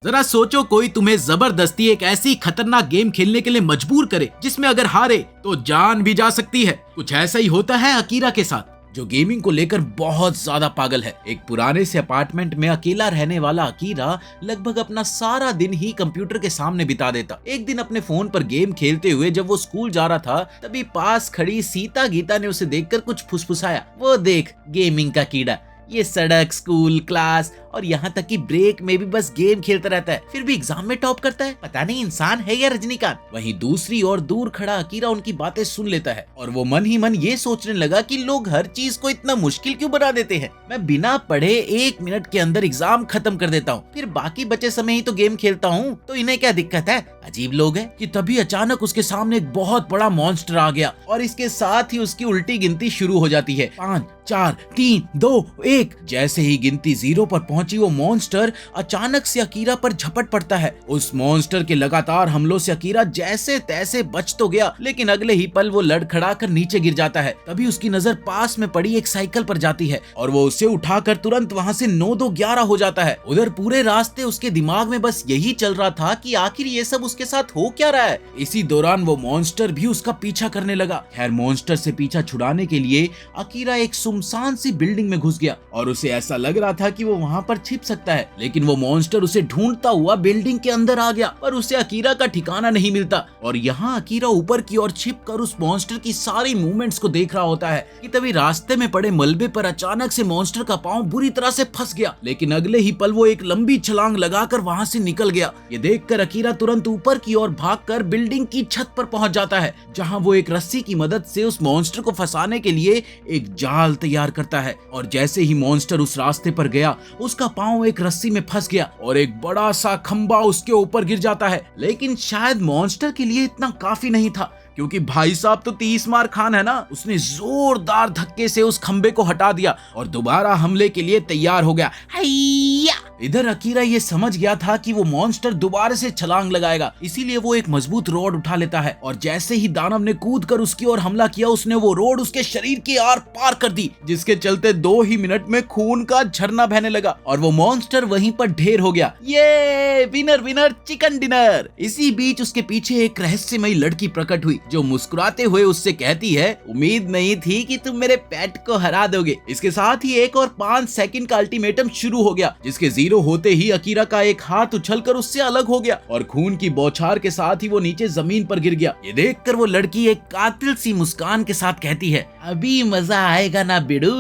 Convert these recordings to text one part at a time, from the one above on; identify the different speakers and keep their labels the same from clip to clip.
Speaker 1: जरा सोचो कोई तुम्हें जबरदस्ती एक ऐसी खतरनाक गेम खेलने के लिए मजबूर करे जिसमें अगर हारे तो जान भी जा सकती है। कुछ ऐसा ही होता है अकीरा के साथ, जो गेमिंग को लेकर बहुत ज्यादा पागल है। एक पुराने से अपार्टमेंट में अकेला रहने वाला अकीरा लगभग अपना सारा दिन ही कंप्यूटर के सामने बिता देता। एक दिन अपने फोन पर गेम खेलते हुए जब वो स्कूल जा रहा था, तभी पास खड़ी सीता गीता ने उसे देखकर कुछ फुसफुसाया, वो देख गेमिंग का कीड़ा, ये सड़क, स्कूल, क्लास और यहाँ तक कि ब्रेक में भी बस गेम खेलता रहता है, फिर भी एग्जाम में टॉप करता है। पता नहीं इंसान है या रजनीकांत। वहीं दूसरी ओर दूर खड़ा अकीरा उनकी बातें सुन लेता है और वो मन ही मन ये सोचने लगा कि लोग हर चीज को इतना मुश्किल क्यों बना देते हैं। मैं बिना पढ़े 1 मिनट के अंदर एग्जाम खत्म कर देता हूँ, फिर बाकी बचे समय ही तो गेम खेलता हूँ, तो इन्हें क्या दिक्कत है, अजीब लोग हैं। कि तभी अचानक उसके सामने एक बहुत बड़ा मॉन्स्टर आ गया और इसके साथ ही उसकी उल्टी गिनती शुरू हो जाती है। 5 4 3 2 1। जैसे ही गिनती 0 पर पहुंची, वो मॉन्स्टर अचानक से अकीरा पर झपट पड़ता है। उस मॉन्स्टर के लगातार हमलों से अकीरा जैसे तैसे बच तो गया, लेकिन अगले ही पल वो लड़खड़ा कर नीचे गिर जाता है। तभी उसकी नजर पास में पड़ी एक साइकिल पर जाती है और वो उसे उठाकर तुरंत वहां से 9-2-11 हो जाता है। उधर पूरे रास्ते उसके दिमाग में बस यही चल रहा था कि आखिर ये सब उसके साथ हो क्या रहा है। इसी दौरान वो मॉन्स्टर भी उसका पीछा करने लगा। खैर, मॉन्स्टर से पीछा छुड़ाने के लिए अकीरा एक सुनसान सी बिल्डिंग में घुस गया और उसे ऐसा लग रहा था कि वो वहां पर छिप सकता है, लेकिन वो मॉन्स्टर उसे ढूंढता हुआ बिल्डिंग के अंदर आ गया, पर उसे अकीरा का ठिकाना नहीं मिलता। और यहाँ अकीरा ऊपर की ओर छिप कर उस मॉन्स्टर की सारी मूवमेंट्स को देख रहा होता है कि तभी रास्ते में पड़े मलबे पर अचानक से मॉन्स्टर का पांव बुरी तरह से फंस गया, लेकिन अगले ही पल वो एक लंबी छलांग लगाकर वहां से निकल गया। ये देखकर अकीरा तुरंत ऊपर की ओर भागकर बिल्डिंग की छत पर पहुंच जाता है, जहां वो एक रस्सी की मदद से उस मॉन्स्टर को फंसाने के लिए एक जाल तैयार करता है। और जैसे ही मॉन्स्टर उस रास्ते पर गया, उसका पांव एक रस्सी में फंस गया और एक बड़ा सा खंबा उसके ऊपर गिर जाता है। लेकिन शायद मॉन्स्टर के लिए इतना काफी नहीं था, क्योंकि भाई साहब तो 30 मार खान है ना। उसने जोरदार धक्के से उस खंबे को हटा दिया और दोबारा हमले के लिए तैयार हो गया। हैया! इधर अकीरा ये समझ गया था कि वो मॉन्स्टर दोबारा से छलांग लगाएगा, इसीलिए वो एक मजबूत रॉड उठा लेता है और जैसे ही दानव ने कूद कर उसकी ओर हमला किया, उसने वो रॉड उसके शरीर के आर पार कर दी, जिसके चलते 2 ही मिनट में खून का झरना बहने लगा और वो मॉन्स्टर वहीं पर ढेर हो गया। ये विनर विनर चिकन डिनर। इसी बीच उसके पीछे एक रहस्यमयी लड़की प्रकट हुई, जो मुस्कुराते हुए उससे कहती है, उम्मीद नहीं थी कि तुम मेरे पेट को हरा दोगे। इसके साथ ही एक और 5 सेकंड का अल्टीमेटम शुरू हो गया, जिसके 0 होते ही अकीरा का एक हाथ उछलकर उससे अलग हो गया और खून की बौछार के साथ ही वो नीचे जमीन पर गिर गया। ये देखकर वो लड़की एक कातिल सी मुस्कान के साथ कहती है, अभी मजा आएगा ना बिडू।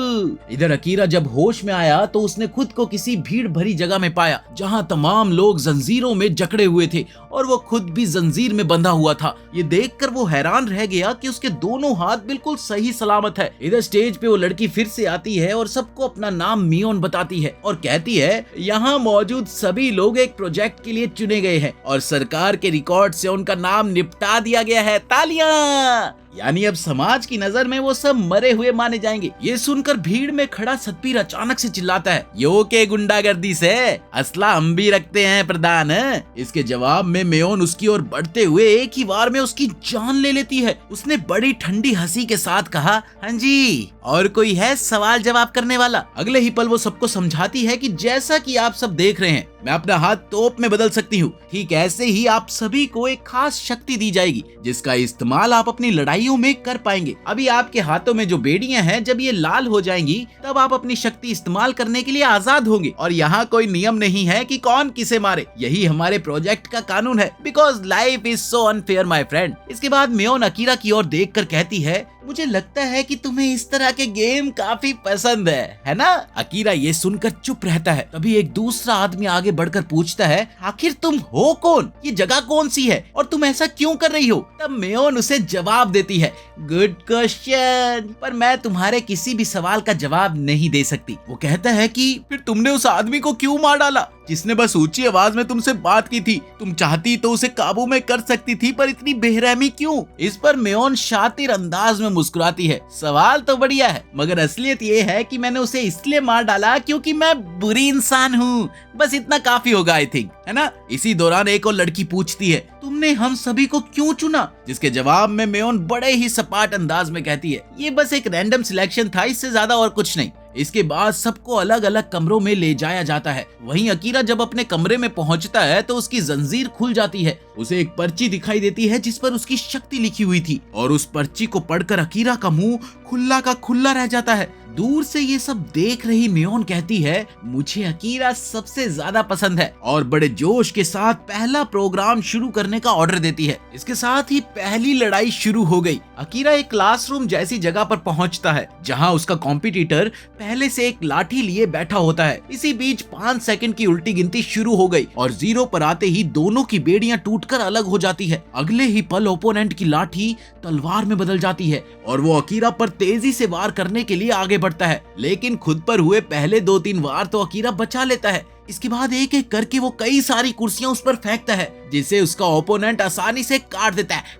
Speaker 1: इधर अकीरा जब होश में आया तो उसने खुद को किसी भीड़ भरी जगह में पाया, जहाँ तमाम लोग जंजीरों में जकड़े हुए थे और वो खुद भी जंजीर में बंधा हुआ था। ये देखकर वो हैरान रह गया कि उसके दोनों हाथ बिल्कुल सही सलामत है। इधर स्टेज पे वो लड़की फिर से आती है और सबको अपना नाम मियोन बताती है और कहती है, यहाँ मौजूद सभी लोग एक प्रोजेक्ट के लिए चुने गए हैं और सरकार के रिकॉर्ड से उनका नाम निपटा दिया गया है। तालियां! यानी अब समाज की नजर में वो सब मरे हुए माने जाएंगे। ये सुनकर भीड़ में खड़ा सतबीर अचानक से चिल्लाता है, यो के गुंडागर्दी से, असला हम भी रखते हैं प्रधान। इसके जवाब में मेयोन उसकी ओर बढ़ते हुए एक ही बार में उसकी जान ले लेती है। उसने बड़ी ठंडी हंसी के साथ कहा, हाँ जी, और कोई है सवाल जवाब करने वाला? अगले ही पल वो सबको समझाती है कि जैसा कि आप सब देख रहे हैं, मैं अपना हाथ तोप में बदल सकती हूँ। ठीक ऐसे ही आप सभी को एक खास शक्ति दी जाएगी, जिसका इस्तेमाल आप अपनी लड़ाइयों में कर पाएंगे। अभी आपके हाथों में जो बेड़ियां हैं, जब ये लाल हो जाएंगी, तब आप अपनी शक्ति इस्तेमाल करने के लिए आजाद होंगे और यहाँ कोई नियम नहीं है कि कौन किसे मारे। यही हमारे प्रोजेक्ट का कानून है, because life is so unfair my friend. इसके बाद मेयोन अकीरा की ओर देख कर कहती है, मुझे लगता है कि तुम्हें इस तरह के गेम काफी पसंद है ना? अकीरा ये सुनकर चुप रहता है। तभी एक दूसरा आदमी आगे बढ़कर पूछता है, आखिर तुम हो कौन? ये जगह कौन सी है और तुम ऐसा क्यों कर रही हो? तब मेयोन उसे जवाब देती है, गुड क्वेश्चन, पर मैं तुम्हारे किसी भी सवाल का जवाब नहीं दे सकती। वो कहता है कि फिर तुमने उस आदमी को क्यों मार डाला, जिसने बस ऊंची आवाज में तुमसे बात की थी? तुम चाहती तो उसे काबू में कर सकती थी, पर इतनी बेरहमी क्यों? इस पर मेयोन शातिर अंदाज में मुस्कुराती है, सवाल तो बढ़िया है, मगर असलियत ये है कि मैंने उसे इसलिए मार डाला क्योंकि मैं बुरी इंसान हूँ। बस इतना काफी होगा आई थिंक, है ना? इसी दौरान एक और लड़की पूछती है, तुमने हम सभी को क्यों चुना? जिसके जवाब में मेयोन बड़े ही सपाट अंदाज में कहती है, ये बस एक रैंडम सिलेक्शन था, इससे ज्यादा और कुछ नहीं। इसके बाद सबको अलग अलग कमरों में ले जाया जाता है। वहीं अकीरा जब अपने कमरे में पहुंचता है तो उसकी जंजीर खुल जाती है। उसे एक पर्ची दिखाई देती है जिस पर उसकी शक्ति लिखी हुई थी और उस पर्ची को पढ़कर अकीरा का मुंह खुला का खुला रह जाता है। दूर से ये सब देख रही मियोन कहती है, मुझे अकीरा सबसे ज्यादा पसंद है, और बड़े जोश के साथ पहला प्रोग्राम शुरू करने का ऑर्डर देती है। इसके साथ ही पहली लड़ाई शुरू हो गई। अकीरा एक क्लासरूम जैसी जगह पर पहुंचता है जहां उसका कॉम्पिटिटर पहले से एक लाठी लिए बैठा होता है। इसी बीच 5 सेकंड की उल्टी गिनती शुरू हो गई और 0 पर आते ही दोनों की बेड़ियां टूटकर अलग हो जाती है। अगले ही पल ओपोनेंट की लाठी तलवार में बदल जाती है और वो अकीरा पर तेजी से वार करने के लिए आगे बढ़ता है, लेकिन खुद पर हुए पहले 2-3 वार तो अकीरा बचा लेता है। इसके बाद एक एक करके वो कई सारी कुर्सियां उस पर फेंकता है जिसे उसका ओपोनेंट आसानी से काट देता है।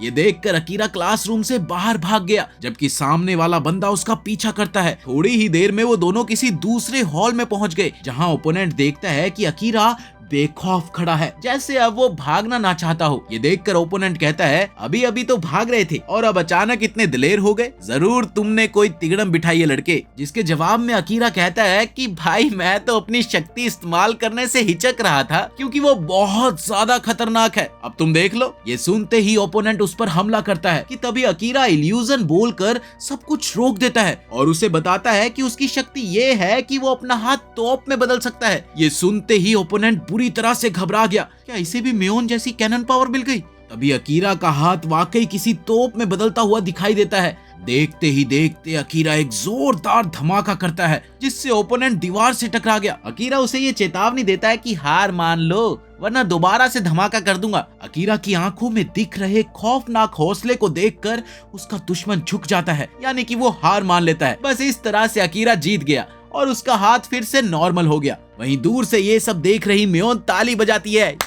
Speaker 1: ये देखकर अकीरा क्लासरूम से बाहर भाग गया, जबकि सामने वाला बंदा उसका पीछा करता है। थोड़ी ही देर में वो दोनों किसी दूसरे हॉल में पहुंच गए जहां ओपोनेंट देखता है कि अकीरा बेखौफ खड़ा है, जैसे अब वो भागना ना चाहता हो। ये देखकर ओपोनेंट कहता है, अभी अभी तो भाग रहे थे और अब अचानक इतने दिलेर हो गए, जरूर तुमने कोई तिगड़म बिठाई है लड़के। जिसके जवाब में अकीरा कहता है कि भाई मैं तो अपनी शक्ति इस्तेमाल करने से हिचक रहा था क्योंकि वो बहुत ज्यादा खतरनाक है, अब तुम देख लो। ये सुनते ही ओपोनेंट उस पर हमला करता है कि तभी अकीरा इल्यूजन बोलकर सब कुछ रोक देता है और उसे बताता है कि उसकी शक्ति ये है कि वो अपना हाथ तोप में बदल सकता है। ये सुनते ही ओपोनेंट पूरी तरह से घबरा गया, क्या इसे भी मियोन जैसी कैनन पावर मिल गई? तभी अकीरा का हाथ वाकई किसी तोप में बदलता हुआ दिखाई देता है। देखते ही देखते अकीरा एक जोरदार धमाका करता है जिससे ओपोनेंट दीवार से टकरा गया। अकीरा उसे ये चेतावनी देता है कि हार मान लो वरना दोबारा से धमाका कर दूंगा। अकीरा की आंखों में दिख रहे खौफनाक हौसले को देखकर उसका दुश्मन झुक जाता है, यानी कि वो हार मान लेता है। बस इस तरह से अकीरा जीत गया और उसका हाथ फिर से नॉर्मल हो गया। वहीं दूर से ये सब देख रही मियोन ताली बजाती है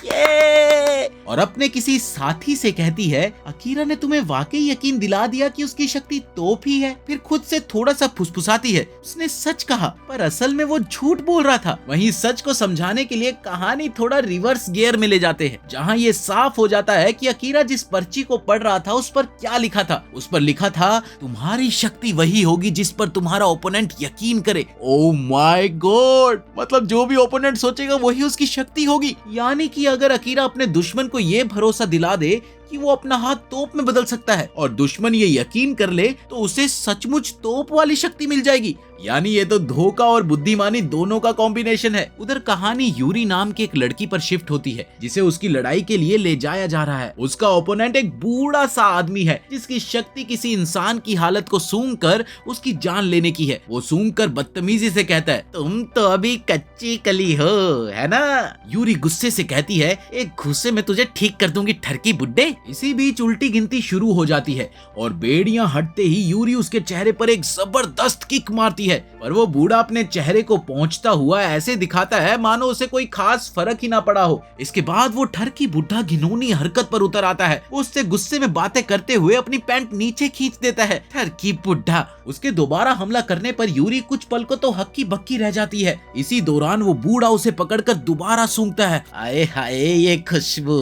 Speaker 1: और अपने किसी साथी से कहती है, अकीरा ने तुम्हें वाकई यकीन दिला दिया कि उसकी शक्ति तोप ही है। फिर खुद से थोड़ा सा फुसफुसाती है, उसने सच कहा पर असल में वो झूठ बोल रहा था। वहीं सच को समझाने के लिए कहानी थोड़ा रिवर्स गियर में ले जाते हैं जहां ये साफ हो जाता है कि अकीरा जिस पर्ची को पढ़ रहा था उस पर क्या लिखा था। उस पर लिखा था, तुम्हारी शक्ति वही होगी जिस पर तुम्हारा ओपोनेंट यकीन करे। ओह माय गॉड, मतलब जो भी ओपोनेंट सोचेगा वही उसकी शक्ति होगी। यानी कि अगर अकीरा अपने दुश्मन को ये भरोसा दिला दे कि वो अपना हाथ तोप में बदल सकता है और दुश्मन ये यकीन कर ले तो उसे सचमुच तोप वाली शक्ति मिल जाएगी। यानी ये तो धोखा और बुद्धिमानी दोनों का कॉम्बिनेशन है। उधर कहानी यूरी नाम की एक लड़की पर शिफ्ट होती है जिसे उसकी लड़ाई के लिए ले जाया जा रहा है। उसका ओपोनेंट एक बूढ़ा सा आदमी है जिसकी शक्ति किसी इंसान की हालत को सूंघ कर उसकी जान लेने की है। वो सूंघ कर बदतमीजी से कहता है, तुम तो अभी कच्ची कली हो, है ना? यूरी गुस्से से कहती है, एक घुस्से में तुझे ठीक कर दूंगी ठरकी बुड्ढे। इसी बीच उल्टी गिनती शुरू हो जाती है और बेड़ियां हटते ही यूरी उसके चेहरे पर एक जबरदस्त किक मारती है, पर वो बूढ़ा अपने चेहरे को पहुंचता हुआ ऐसे दिखाता है मानो उसे कोई खास फर्क ही ना पड़ा हो। इसके बाद वो ठरकी बुढ़ा घिनौनी हरकत पर उतर आता है। वो उससे गुस्से में बातें करते हुए अपनी पैंट नीचे खींच देता है। ठरकी बुढ़ा। उसके दोबारा हमला करने पर यूरी कुछ पल को तो हक्की बक्की रह जाती है। इसी दौरान वो बूढ़ा उसे पकड़कर दोबारा सूंघता है। आए हाय ये खुशबू।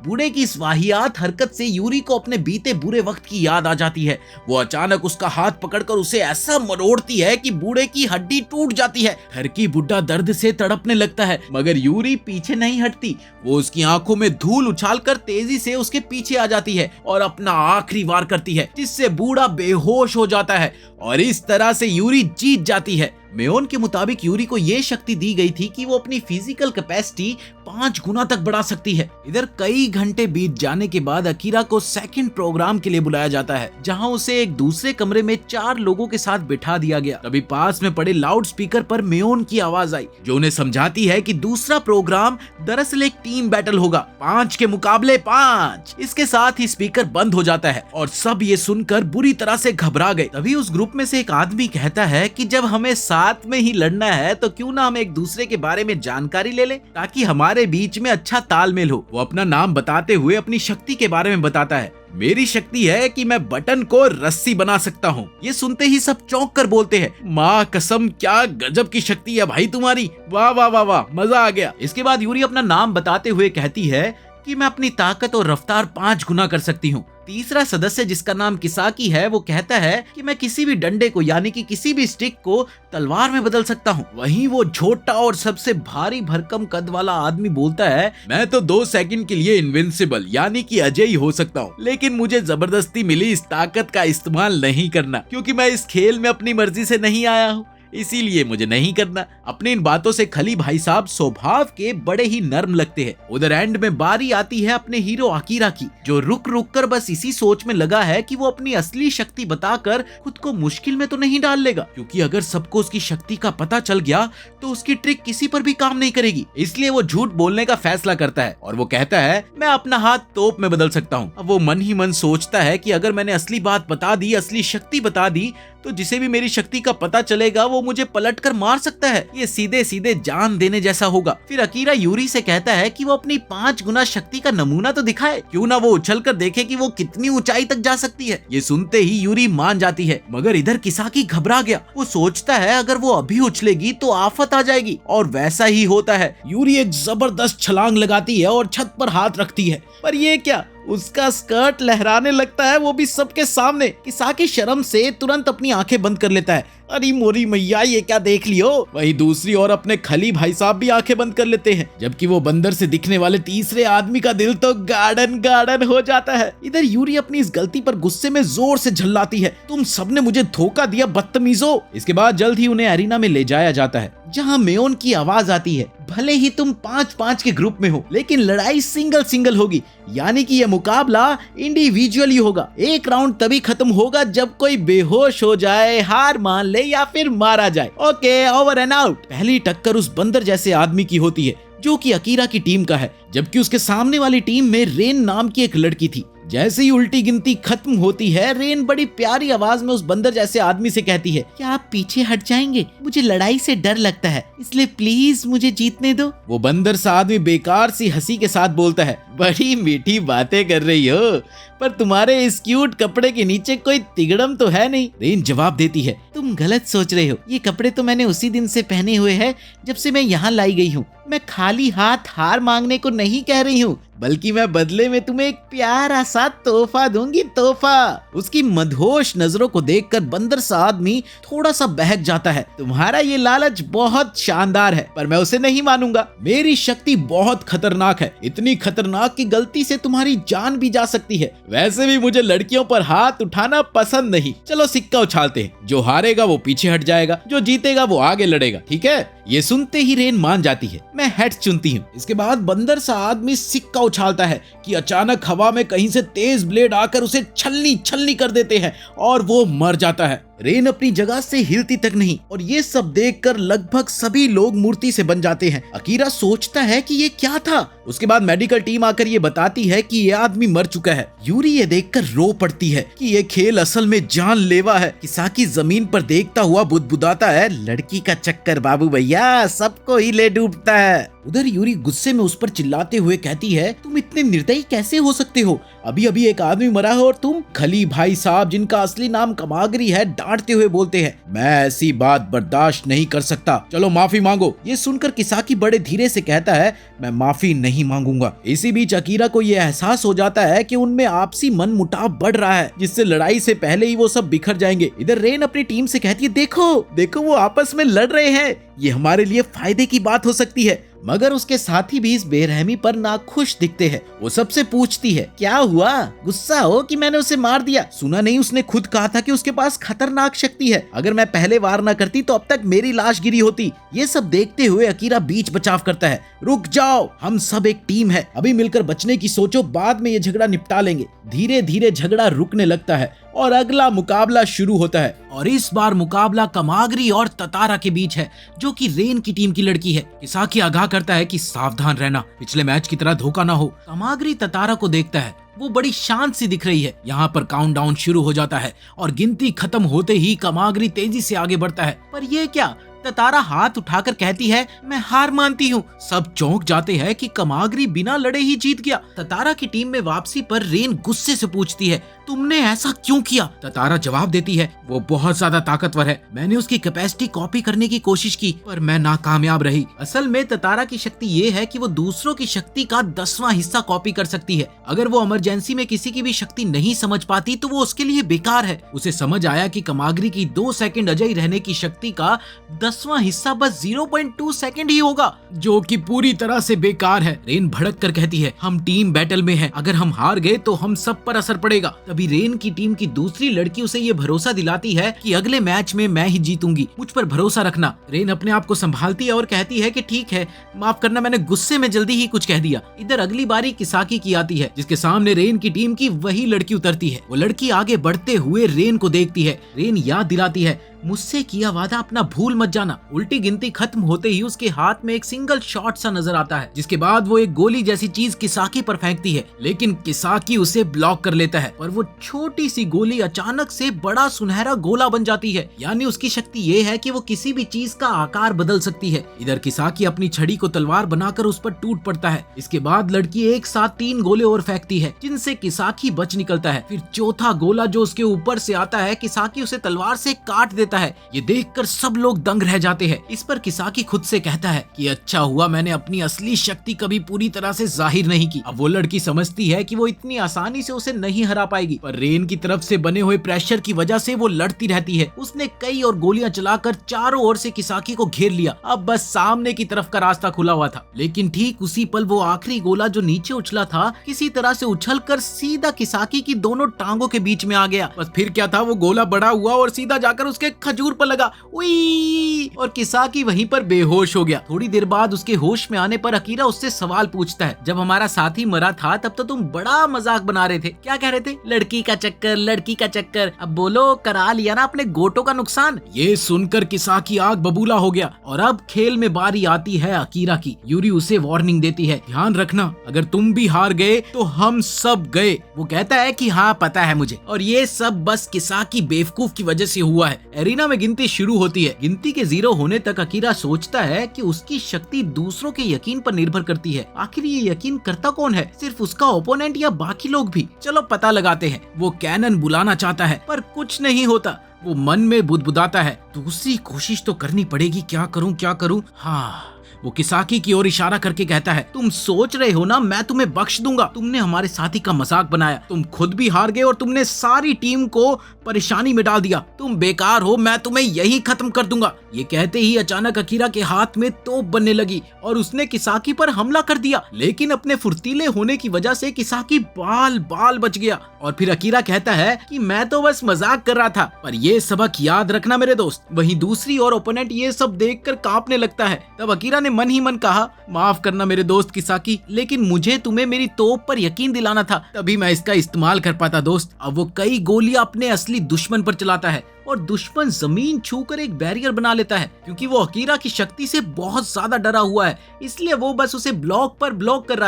Speaker 1: बूढ़े की इस वाहियात हरकत से यूरी को अपने बीते बुरे वक्त की याद आ जाती है। वो अचानक उसका हाथ पकड़कर उसे ऐसा मरोड़ती है कि बूढ़े की हड्डी टूट जाती है। ठरकी बुड्ढा दर्द से तड़पने लगता है, मगर यूरी पीछे नहीं हटती। वो उसकी आंखों में धूल उछालकर तेजी से उसके पीछे आ जाती है और अपना आखिरी वार करती है जिससे बूढ़ा बेहोश हो जाता है और इस तरह से यूरी जीत जाती है। मियोन के मुताबिक यूरी को यह शक्ति दी गई थी कि वो अपनी फिजिकल कैपेसिटी 5 गुना तक बढ़ा सकती है। इधर कई घंटे बीत जाने के बाद अकीरा को सेकंड प्रोग्राम के लिए बुलाया जाता है जहां उसे एक दूसरे कमरे में 4 लोगों के साथ बिठा दिया गया। तभी पास में पड़े लाउड स्पीकर पर मियोन की आवाज आई जो उन्हें समझाती है कि दूसरा प्रोग्राम दरअसल एक टीम बैटल होगा, 5 के मुकाबले 5। इसके साथ ही स्पीकर बंद हो जाता है और सब ये सुनकर बुरी तरह से घबरा गए। तभी उस ग्रुप में से एक आदमी कहता है कि जब हमें साथ में ही लड़ना है तो क्यों ना हम एक दूसरे के बारे में जानकारी ले लें ताकि हमारे बीच में अच्छा तालमेल हो। वो अपना नाम बताते हुए अपनी शक्ति के बारे में बताता है। मेरी शक्ति है कि मैं बटन को रस्सी बना सकता हूँ। ये सुनते ही सब चौंक कर बोलते हैं, माँ कसम क्या गजब की शक्ति है भाई तुम्हारी, वाह वाह वाह वाह, मजा आ गया। इसके बाद यूरी अपना नाम बताते हुए कहती है कि मैं अपनी ताकत और रफ्तार 5 गुना कर सकती हूँ। तीसरा सदस्य जिसका नाम किसाकी है वो कहता है कि मैं किसी भी डंडे को यानी कि किसी भी स्टिक को तलवार में बदल सकता हूँ। वहीं वो छोटा और सबसे भारी भरकम कद वाला आदमी बोलता है मैं तो 2 सेकंड के लिए इनविंसिबल यानी कि अजय हो सकता हूँ, लेकिन मुझे जबरदस्ती मिली इस ताकत का इस्तेमाल नहीं करना क्योंकि मैं इस खेल में अपनी मर्जी से नहीं आया हूँ, इसीलिए मुझे नहीं करना। अपनी इन बातों से खली भाई साहब स्वभाव के बड़े ही नर्म लगते हैं। उधर एंड में बारी आती है अपने हीरो अकीरा की, जो रुक रुक कर बस इसी सोच में लगा है कि वो अपनी असली शक्ति बताकर खुद को मुश्किल में तो नहीं डाल लेगा, क्योंकि अगर सबको उसकी शक्ति का पता चल गया तो उसकी ट्रिक किसी पर भी काम नहीं करेगी। इसलिए वो झूठ बोलने का फैसला करता है और वो कहता है मैं अपना हाथ तोप में बदल सकता हूँ। अब वो मन ही मन सोचता है कि अगर मैंने असली बात बता दी, असली शक्ति बता दी, तो जिसे भी मेरी शक्ति का पता चलेगा वो मुझे पलटकर मार सकता है। ये सीधे सीधे जान देने जैसा होगा। फिर अकीरा यूरी से कहता है कि वो अपनी 5 गुना शक्ति का नमूना तो दिखाए, क्यों ना वो उछलकर देखे कि वो कितनी ऊंचाई तक जा सकती है। ये सुनते ही यूरी मान जाती है, मगर इधर किसाकी घबरा गया। वो सोचता है अगर वो अभी उछलेगी तो आफत आ जाएगी, और वैसा ही होता है। यूरी एक जबरदस्त छलांग लगाती है और छत पर हाथ रखती है, पर ये क्या, उसका स्कर्ट लहराने लगता है, वो भी सबके सामने। किसाकी शर्म से तुरंत अपनी आंखें बंद कर लेता है। अरे मोरी मैया, ये क्या देख लियो। वहीं दूसरी ओर अपने खली भाई साहब भी आंखें बंद कर लेते हैं, जबकि वो बंदर से दिखने वाले तीसरे आदमी का दिल तो गार्डन गार्डन हो जाता है। इधर यूरी अपनी इस गलती पर गुस्से में जोर से झल्लाती है, तुम सबने मुझे धोखा दिया बदतमीजो। इसके बाद जल्द ही उन्हें एरिना में ले जाया जाता है, जहाँ मेयोन की आवाज आती है, भले ही तुम 5-5 के ग्रुप में हो, लेकिन लड़ाई सिंगल सिंगल होगी, यानी कि यह मुकाबला इंडिविजुअली होगा। एक राउंड तभी खत्म होगा जब कोई बेहोश हो जाए, हार मान ले या फिर मारा जाए। Okay, over and out. पहली टक्कर उस बंदर जैसे आदमी की होती है जो कि अकीरा की टीम का है, जबकि उसके सामने वाली टीम में रेन नाम की एक लड़की थी। जैसे ही उल्टी गिनती खत्म होती है, रेन बड़ी प्यारी आवाज में उस बंदर जैसे आदमी से कहती है, क्या आप पीछे हट जाएंगे? मुझे लड़ाई से डर लगता है, इसलिए प्लीज मुझे जीतने दो। वो बंदर सा आदमी बेकार सी हंसी के साथ बोलता है, बड़ी मीठी बातें कर रही हो, पर तुम्हारे इस क्यूट कपड़े के नीचे कोई तिगड़म तो है नहीं। रेन जवाब देती है, तुम गलत सोच रहे हो, ये कपड़े तो मैंने उसी दिन से पहने हुए हैं जब से मैं यहाँ लाई गई हूँ। मैं खाली हाथ हार मांगने को नहीं कह रही हूँ, बल्कि मैं बदले में तुम्हें एक प्यारा सा तोहफा दूंगी, तोहफा। उसकी मदहोश नजरों को देखकर बंदर सा आदमी थोड़ा सा बहक जाता है। तुम्हारा ये लालच बहुत शानदार है, पर मैं उसे नहीं मानूंगा। मेरी शक्ति बहुत खतरनाक है, इतनी खतरनाक कि गलती से तुम्हारी जान भी जा सकती है। वैसे भी मुझे लड़कियों पर हाथ उठाना पसंद नहीं। चलो सिक्का उछालते हैं, जो हारेगा वो पीछे हट जाएगा, जो जीतेगा वो आगे लड़ेगा, ठीक है? ये सुनते ही रेन मान जाती है, मैं हेड चुनती हूँ। इसके बाद बंदर सा आदमी सिक्का उछालता है कि अचानक हवा में कहीं से तेज ब्लेड आकर उसे छलनी छलनी कर देते हैं और वो मर जाता है। रेन अपनी जगह से हिलती तक नहीं, और ये सब देखकर लगभग सभी लोग मूर्ति से बन जाते हैं। अकीरा सोचता है कि ये क्या था। उसके बाद मेडिकल टीम आकर ये बताती है कि ये आदमी मर चुका है। यूरी ये देखकर रो पड़ती है कि ये खेल असल में जानलेवा है। किसाकी जमीन पर देखता हुआ बुदबुदाता है, लड़की का चक्कर बाबू भैया सबको ही ले डूबता है। उधर यूरी गुस्से में उस पर चिल्लाते हुए कहती है, तुम इतने निर्दयी कैसे हो सकते हो? अभी अभी एक आदमी मरा है और तुम? खली भाई साहब, जिनका असली नाम कमागरी है, डांटते हुए बोलते हैं, मैं ऐसी बात बर्दाश्त नहीं कर सकता, चलो माफी मांगो। ये सुनकर किसाकी बड़े धीरे से कहता है, मैं माफी नहीं मांगूंगा। इसी बीच अकीरा को यह एहसास हो जाता है कि उनमें आपसी मन मुटाव बढ़ रहा है, जिससे लड़ाई से पहले ही वो सब बिखर जाएंगे। इधर रेन अपनी टीम से कहती है, देखो देखो वो आपस में लड़ रहे हैं, ये हमारे लिए फायदे की बात हो सकती है। मगर उसके साथी भी इस बेरहमी पर नाखुश दिखते हैं। वो सबसे पूछती है, क्या हुआ? गुस्सा हो कि मैंने उसे मार दिया? सुना नहीं उसने खुद कहा था कि उसके पास खतरनाक शक्ति है। अगर मैं पहले वार न करती तो अब तक मेरी लाश गिरी होती। ये सब देखते हुए अकीरा बीच बचाव करता है, रुक जाओ, हम सब एक टीम है, अभी मिलकर बचने की सोचो, बाद में ये झगड़ा निपटा लेंगे। धीरे धीरे झगड़ा रुकने लगता है और अगला मुकाबला शुरू होता है। और इस बार मुकाबला कमागरी और ततारा के बीच है, जो कि रेन की टीम की लड़की है। किसाकी आगाह करता है कि सावधान रहना, पिछले मैच की तरह धोखा ना हो। कमागरी ततारा को देखता है, वो बड़ी शांत सी दिख रही है। यहाँ पर काउंटडाउन शुरू हो जाता है और गिनती खत्म होते ही कमागरी तेजी से आगे बढ़ता है। पर ये क्या? ततारा हाथ उठाकर कहती है, मैं हार मानती हूँ। सब चौंक जाते हैं कि कमागरी बिना लड़े ही जीत गया। ततारा की टीम में वापसी पर रेन गुस्से से पूछती है, तुमने ऐसा क्यों किया? ततारा जवाब देती है, वो बहुत ज्यादा ताकतवर है, मैंने उसकी कैपेसिटी कॉपी करने की कोशिश की पर मैं नाकामयाब रही। असल में ततारा की शक्ति ये है कि वो दूसरों की शक्ति का 10वां हिस्सा कॉपी कर सकती है। अगर वो इमरजेंसी में किसी की भी शक्ति नहीं समझ पाती तो वो उसके लिए बेकार है। उसे समझ आया कि कमागरी की 2 सेकंड अजय रहने की शक्ति का 10वां हिस्सा बस 0.2 सेकंड ही होगा, जो कि पूरी तरह से बेकार है। रेन भड़क कर कहती है, हम टीम बैटल में हैं, अगर हम हार गए तो हम सब पर असर पड़ेगा। तभी रेन की टीम की दूसरी लड़की उसे ये भरोसा दिलाती है कि अगले मैच में मैं ही जीतूंगी, मुझ पर भरोसा रखना। रेन अपने आप को संभालती है और कहती है कि ठीक है, माफ करना, मैंने गुस्से में जल्दी ही कुछ कह दिया। इधर अगली बारी किसाकी की आती है, जिसके सामने रेन की टीम की वही लड़की उतरती है। वो लड़की आगे बढ़ते हुए रेन को देखती है। रेन याद दिलाती है, मुझसे किया वादा अपना भूल मत जाना। उल्टी गिनती खत्म होते ही उसके हाथ में एक सिंगल शॉट सा नजर आता है, जिसके बाद वो एक गोली जैसी चीज किसाकी पर फेंकती है, लेकिन किसाकी उसे ब्लॉक कर लेता है। पर वो छोटी सी गोली अचानक से बड़ा सुनहरा गोला बन जाती है, यानी उसकी शक्ति ये है कि वो किसी भी चीज का आकार बदल सकती है। इधर किसाकी अपनी छड़ी को तलवार बनाकर उस पर टूट पड़ता है। इसके बाद लड़की एक साथ 3 गोले और फेंकती है, जिनसे किसाकी बच निकलता है। फिर चौथा गोला जो उसके ऊपर से आता है, किसाकी उसे तलवार से काट देता है। ये देखकर सब लोग दंग रह जाते हैं। इस पर किसाकी खुद से कहता है कि अच्छा हुआ मैंने अपनी असली शक्ति कभी पूरी तरह से जाहिर नहीं की। अब वो लड़की समझती है कि वो इतनी आसानी से उसे नहीं हरा पाएगी, पर रेन की तरफ से बने हुए प्रेशर की वजह से वो लड़ती रहती है। उसने कई और गोलियां चलाकर चारों ओर से किसाकी को घेर लिया। अब बस सामने की तरफ का रास्ता खुला हुआ था, लेकिन ठीक उसी पल वो आखिरी गोला जो नीचे उछला था, किसी तरह से उछलकर सीधा किसाकी की दोनों टांगों के बीच में आ गया। बस फिर क्या था, वो गोला बड़ा हुआ और सीधा जाकर उसके खजूर पर लगा। उई! और किसाकी वहीं पर बेहोश हो गया। थोड़ी देर बाद उसके होश में आने पर अकीरा उससे सवाल पूछता है, जब हमारा साथी मरा था तब तो तुम बड़ा मजाक बना रहे थे, क्या कह रहे थे? लड़की का चक्कर, लड़की का चक्कर। अब बोलो, करा लिया ना अपने गोटों का नुकसान। ये सुनकर किसाकी आग बबूला हो गया। और अब खेल में बारी आती है अकीरा की। यूरी उसे वार्निंग देती है, ध्यान रखना, अगर तुम भी हार गए तो हम सब गए। वो कहता है कि हाँ पता है मुझे, और ये सब बस किसाकी बेवकूफ की वजह से हुआ है। एरिना में गिनती शुरू होती है। गिनती के 0 होने तक अकीरा सोचता है कि उसकी शक्ति दूसरों के यकीन पर निर्भर करती है। आखिर ये यकीन करता कौन है? सिर्फ उसका ओपोनेंट या बाकी लोग भी? चलो पता लगाते हैं। वो कैनन बुलाना चाहता है पर कुछ नहीं होता। वो मन में बुदबुदाता है, दूसरी कोशिश तो करनी पड़ेगी, क्या करूं? हाँ। वो किसाकी की ओर इशारा करके कहता है, तुम सोच रहे हो ना मैं तुम्हें बख्श दूंगा? तुमने हमारे साथी का मजाक बनाया, तुम खुद भी हार गए और तुमने सारी टीम को परेशानी में डाल दिया। तुम बेकार हो, मैं तुम्हें यही खत्म कर दूंगा। ये कहते ही अचानक अकीरा के हाथ में तोप बनने लगी और उसने किसाकी पर हमला कर दिया, लेकिन अपने फुर्तीले होने की वजह से किसाकी बाल बाल बच गया। और फिर अकीरा कहता है कि मैं तो बस मजाक कर रहा था, पर ये सबक याद रखना मेरे दोस्त। वहीं दूसरी ओर ओपोनेंट ये सब देखकर कांपने लगता है। तब अकीरा ने मन ही मन कहा, माफ करना मेरे दोस्त किसाकी, लेकिन मुझे तुम्हें मेरी तोप पर यकीन दिलाना था, तभी मैं इसका इस्तेमाल कर पाता दोस्त। अब वो कई गोलियां अपने असली दुश्मन पर चलाता है और दुश्मन जमीन छूकर एक बैरियर बना लेता है। क्योंकि वो अकीरा की शक्ति से बहुत ज्यादा डरा हुआ है, इसलिए वो बस उसे ब्लॉक पर ब्लॉक कर